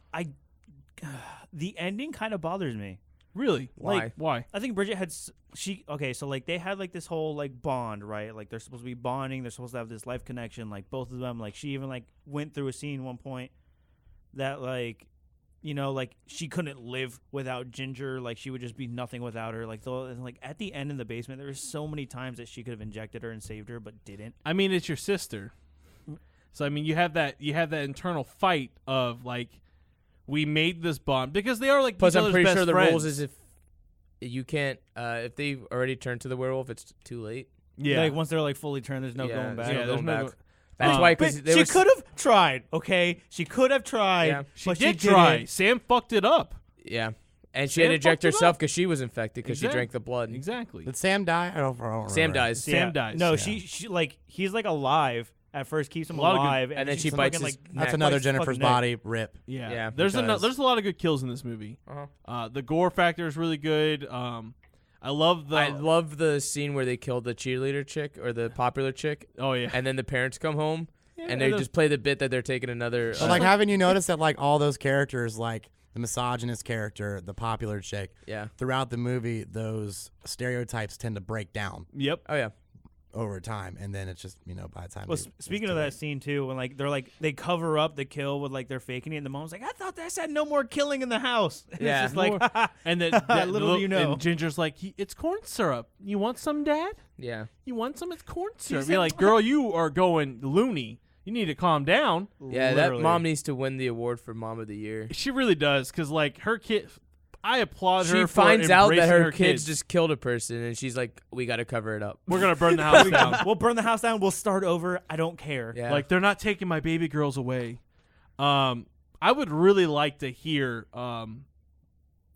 the ending kind of bothers me. Really? Why? Why? I think Bridget had so like they had like this whole like bond, right? Like they're supposed to be bonding, they're supposed to have this life connection, like both of them. Like she even like went through a scene one point that like like she couldn't live without Ginger, like she would just be nothing without her. Like and like at the end in the basement, there were so many times that she could have injected her and saved her, but didn't. I mean, it's your sister. So I mean, you have that internal fight of like, we made this bond because they are like. Plus, each I'm other's pretty best sure the friends. rules is if you can't, if they've already turned to the werewolf, it's too late. Yeah. Like once they're like fully turned, there's no going back. Yeah, there's no. That's why, because She could have tried. Okay, she could have tried. Yeah. She but did she try. didn't. Sam fucked it up. Yeah, and she had to Sam inject fucked it herself up. because she was infected because she Exactly. drank the blood. Exactly. Did Sam die? I don't remember. Sam dies. Sam dies. No, Yeah. she like he's like alive at first, keeps him A lot of good- alive, and then she's she bites fucking, his like, That's neck. another bites his Jennifer's fucking neck. body rip. Yeah. Yeah, There's because- there's a lot of good kills in this movie. Uh-huh. The gore factor is really good. I love the scene where they killed the cheerleader chick or the popular chick, Oh yeah. and then the parents come home and Yeah, they just play the bit that they're taking another. But like, haven't you noticed that like all those characters, like the misogynist character, the popular chick, yeah. throughout the movie, those stereotypes tend to break down Yep. Oh yeah. over time, and then it's just by the time. Well, they- speaking it's of too that late. scene too, when like they cover up the kill with like they're faking it, and the mom's like, I thought that said no more killing in the house. And Yeah. it's just like, And then Little do you know. And Ginger's like, it's corn syrup. You want some, Dad? Yeah. You want some? It's corn syrup. said You're like, girl, you are going loony. You need to calm down. Yeah, Literally. that mom needs to win the award for Mom of the Year. She really does, because like her kid, I applaud her. She for finds out that embracing her kids kids just killed a person, and she's like, "We got to cover it up." We're gonna burn the house down. we'll burn the house down. We'll start over. I don't care. Yeah. Like they're not taking my baby girls away. I would really like to hear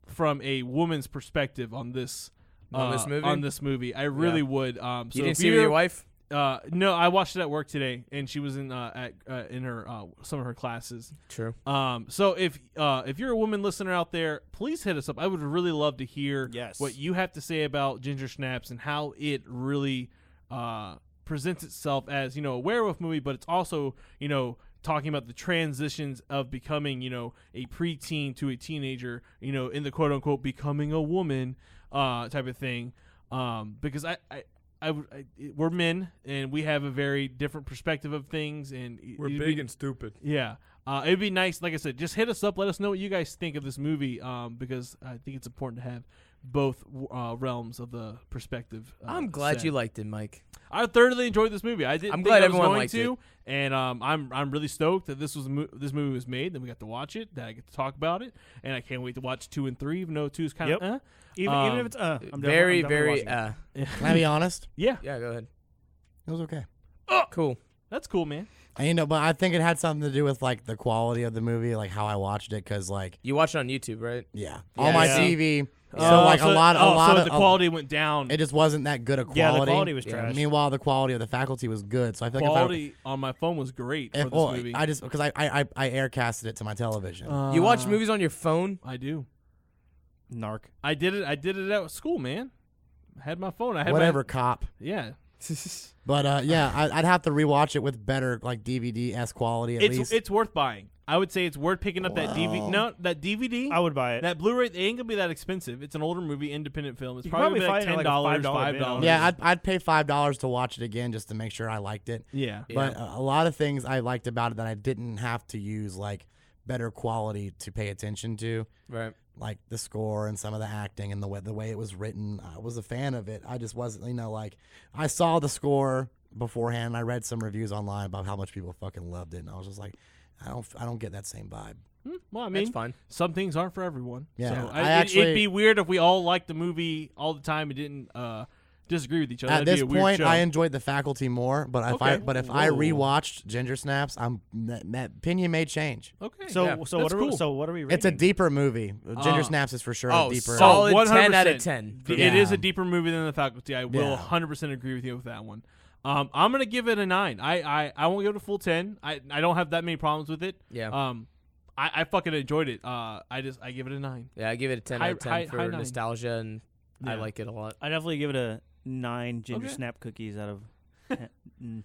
from a woman's perspective on this movie? On this movie, I really Yeah. would. So You didn't if see it with you're- your wife? No, I watched it at work today, and she was in her some of her classes. True. So if you're a woman listener out there, please hit us up. I would really love to hear Yes. what you have to say about Ginger Snaps and how it really presents itself as a werewolf movie, but it's also talking about the transitions of becoming a preteen to a teenager, in the quote unquote becoming a woman type of thing. Because we're men and we have a very different perspective of things, and and stupid. yeah. It'd be nice, like I said, just hit us up. Let us know what you guys think of this movie, because I think it's important to have both realms of the perspective. I'm glad set. you liked it, Mike. I thoroughly enjoyed this movie. I didn't. I'm think glad I was everyone going liked to, it. and I'm really stoked that this movie was made. That we got to watch it. That I get to talk about it, and I can't wait to watch 2 and 3. Even though 2 is kind of Yep. Even if it's I'm Very, definitely very. watching it. Can I be honest? yeah. Yeah, go ahead. It was okay. Cool. That's cool, man. And, but I think it had something to do with like the quality of the movie, like how I watched it, because like You watch it on YouTube, right? on my Yeah. TV. So like a lot so of the quality went down. it just wasn't that good a quality. Yeah, the quality was trash. Meanwhile, the quality of the faculty was good. So I feel like Quality on my phone was great for this movie. I just because I air casted it to my television. You watch movies on your phone? I do. Narc. I did it at school, man. I had my phone. I had Whatever, cop. Yeah. But I'd have to rewatch it with better like DVD-esque quality at least. It's worth buying. I would say it's worth picking up that DVD. No, that DVD. I would buy it. That Blu-ray. It ain't gonna be that expensive. It's an older movie, independent film. It's You probably, could like probably find it $10, like a $5 $5. Yeah, I'd pay $5 to watch it again just to make sure I liked it. Yeah. But a lot of things I liked about it that I didn't have to use like better quality to pay attention to, Right. like the score and some of the acting and the way it was written. I was a fan of it. I just wasn't, like I saw the score beforehand. And I read some reviews online about how much people fucking loved it, and I was just like, I don't get that same vibe. Well, I mean, That's fine. some things aren't for everyone. Yeah, So it'd be weird if we all liked the movie all the time and didn't disagree with each other. At That'd this be a weird point, show. I enjoyed The Faculty more, but if Okay. I Whoa. rewatched Ginger Snaps, that opinion may change. Okay. So yeah, what that's are cool. what are we rating? It's a deeper movie. Ginger Snaps is for sure a Oh, deeper. solid 100%. 10 out of 10. for me. It is Yeah. a deeper movie than The Faculty. I will Yeah. 100% agree with you with that one. I'm gonna give it a 9. I won't give it a full 10. I don't have that many problems with it. Yeah. I fucking enjoyed it. I give it a 9. Yeah, I give it a 10 High- out of 10 high- for high 9. nostalgia, and I Yeah. like it a lot. I definitely give it a 9 ginger Okay. snap cookies out of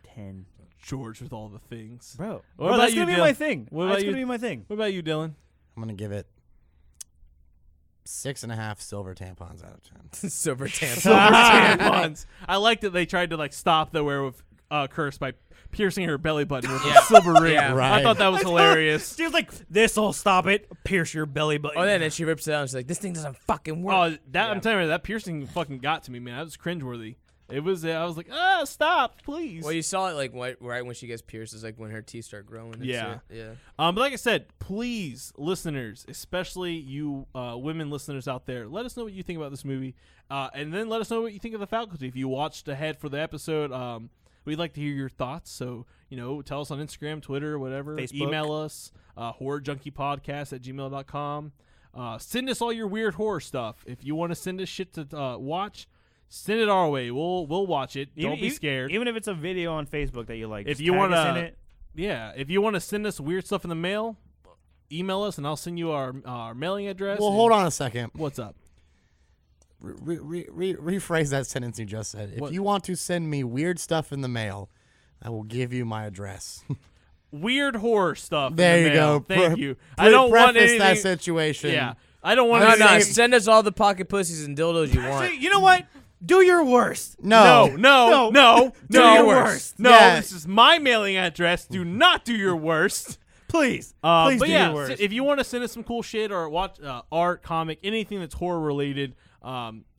10. George with all the things. Bro, What about that's you, gonna be Dylan? my thing. What about That's you? gonna be my thing. What about you, Dylan? I'm gonna give it 6.5 silver tampons out of 10. Silver tampon. Silver tampons. I like that they tried to like stop the werewolf curse by piercing her belly button with a silver ring. Yeah. I Right. thought that was hilarious. She was like, "This'll stop it. Pierce your belly button." Oh, then she rips it out and she's like, this thing doesn't fucking work. Oh, that I'm telling you, that piercing fucking got to me, man. That was cringeworthy. It was. I was like, stop, please. Well, you saw it like right when she gets pierced, is like when her teeth start growing. It's, Yeah. Yeah. But like I said, please, listeners, especially you women listeners out there, let us know what you think about this movie, and then let us know what you think of The Faculty. If you watched ahead for the episode, we'd like to hear your thoughts. So tell us on Instagram, Twitter, whatever. Facebook. Email us, horrorjunkiepodcast@gmail.com. Send us all your weird horror stuff. If you want to send us shit to watch, send it our way. We'll watch it. Don't be scared. Even if it's a video on Facebook that you like. If just you tag want us in to, it. yeah, if you want to send us weird stuff in the mail, email us and I'll send you our mailing address. Well, hold on a second. What's up? Rephrase that sentence you just said. If What? you want to send me weird stuff in the mail, I will give you my address. Weird horror stuff. There in the you mail. go. Thank you. I don't want preface anything. that situation. Yeah, I don't want No, to. no, send us all the pocket pussies and dildos you want. You know what? Do your worst. No. Do your worst. No, Yeah. this is my mailing address. Do not do your worst. Please. Please but do yeah, your worst. if you want to send us some cool shit or watch art, comic, anything that's horror related,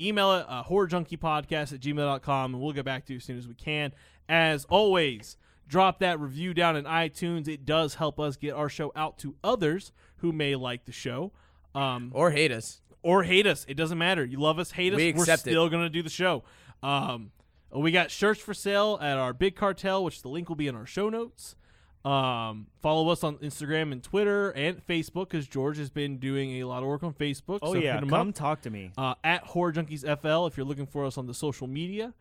email it horrorjunkiepodcast@gmail.com and we'll get back to you as soon as we can. As always, drop that review down in iTunes. It does help us get our show out to others who may like the show. Or hate us. Or hate us. It doesn't matter. You love us, hate us, We we're accept it. still going to do the show. We got shirts for sale at our Big Cartel, which the link will be in our show notes. Follow us on Instagram and Twitter and Facebook because George has been doing a lot of work on Facebook. Oh, so yeah. hit him Come up. talk to me. At Horror Junkies FL if you're looking for us on the social media.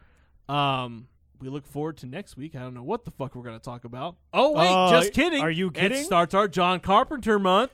We look forward to next week. I don't know what the fuck we're going to talk about. Oh, wait, just kidding. Are you kidding? It starts our John Carpenter month.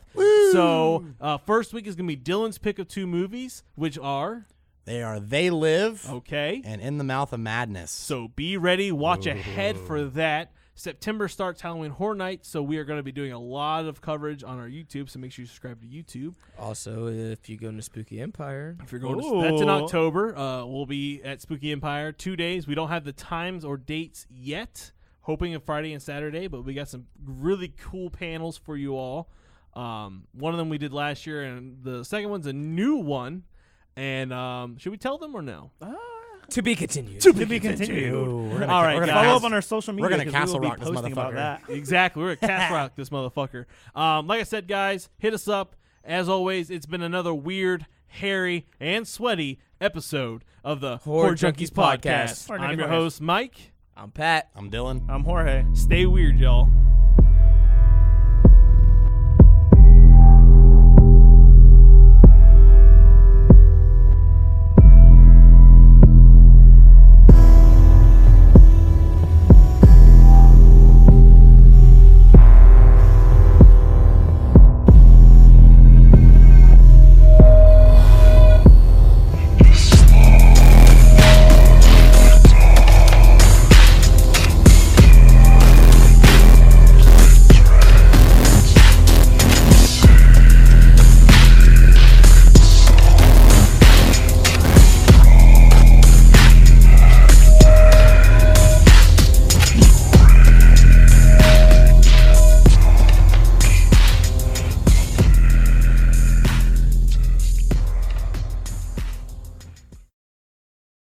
So first week is going to be Dylan's pick of 2 movies, which are... They Live Okay. and In the Mouth of Madness. So be ready. Watch ahead for that. September starts Halloween Horror Night, so we are going to be doing a lot of coverage on our YouTube, so make sure you subscribe to YouTube. Also, if you go to Spooky Empire. If you're going to, that's in October. We'll be at Spooky Empire 2 days. We don't have the times or dates yet, hoping a Friday and Saturday, but we got some really cool panels for you all. One of them we did last year, and the second one's a new one. And should we tell them or no? To be continued. To be continued. All right, we're gonna guys. Follow up on our social media. We're gonna 'cause Castle we will Rock be this posting about motherfucker. that. Exactly. We're at Cast Rock this motherfucker. Like I said, guys, hit us up. As always, it's been another weird, hairy, and sweaty episode of the Horror Junkies Podcast. Horror I'm Junkies your Podcast. host, Mike. I'm Pat. I'm Dylan. I'm Jorge. Stay weird, y'all.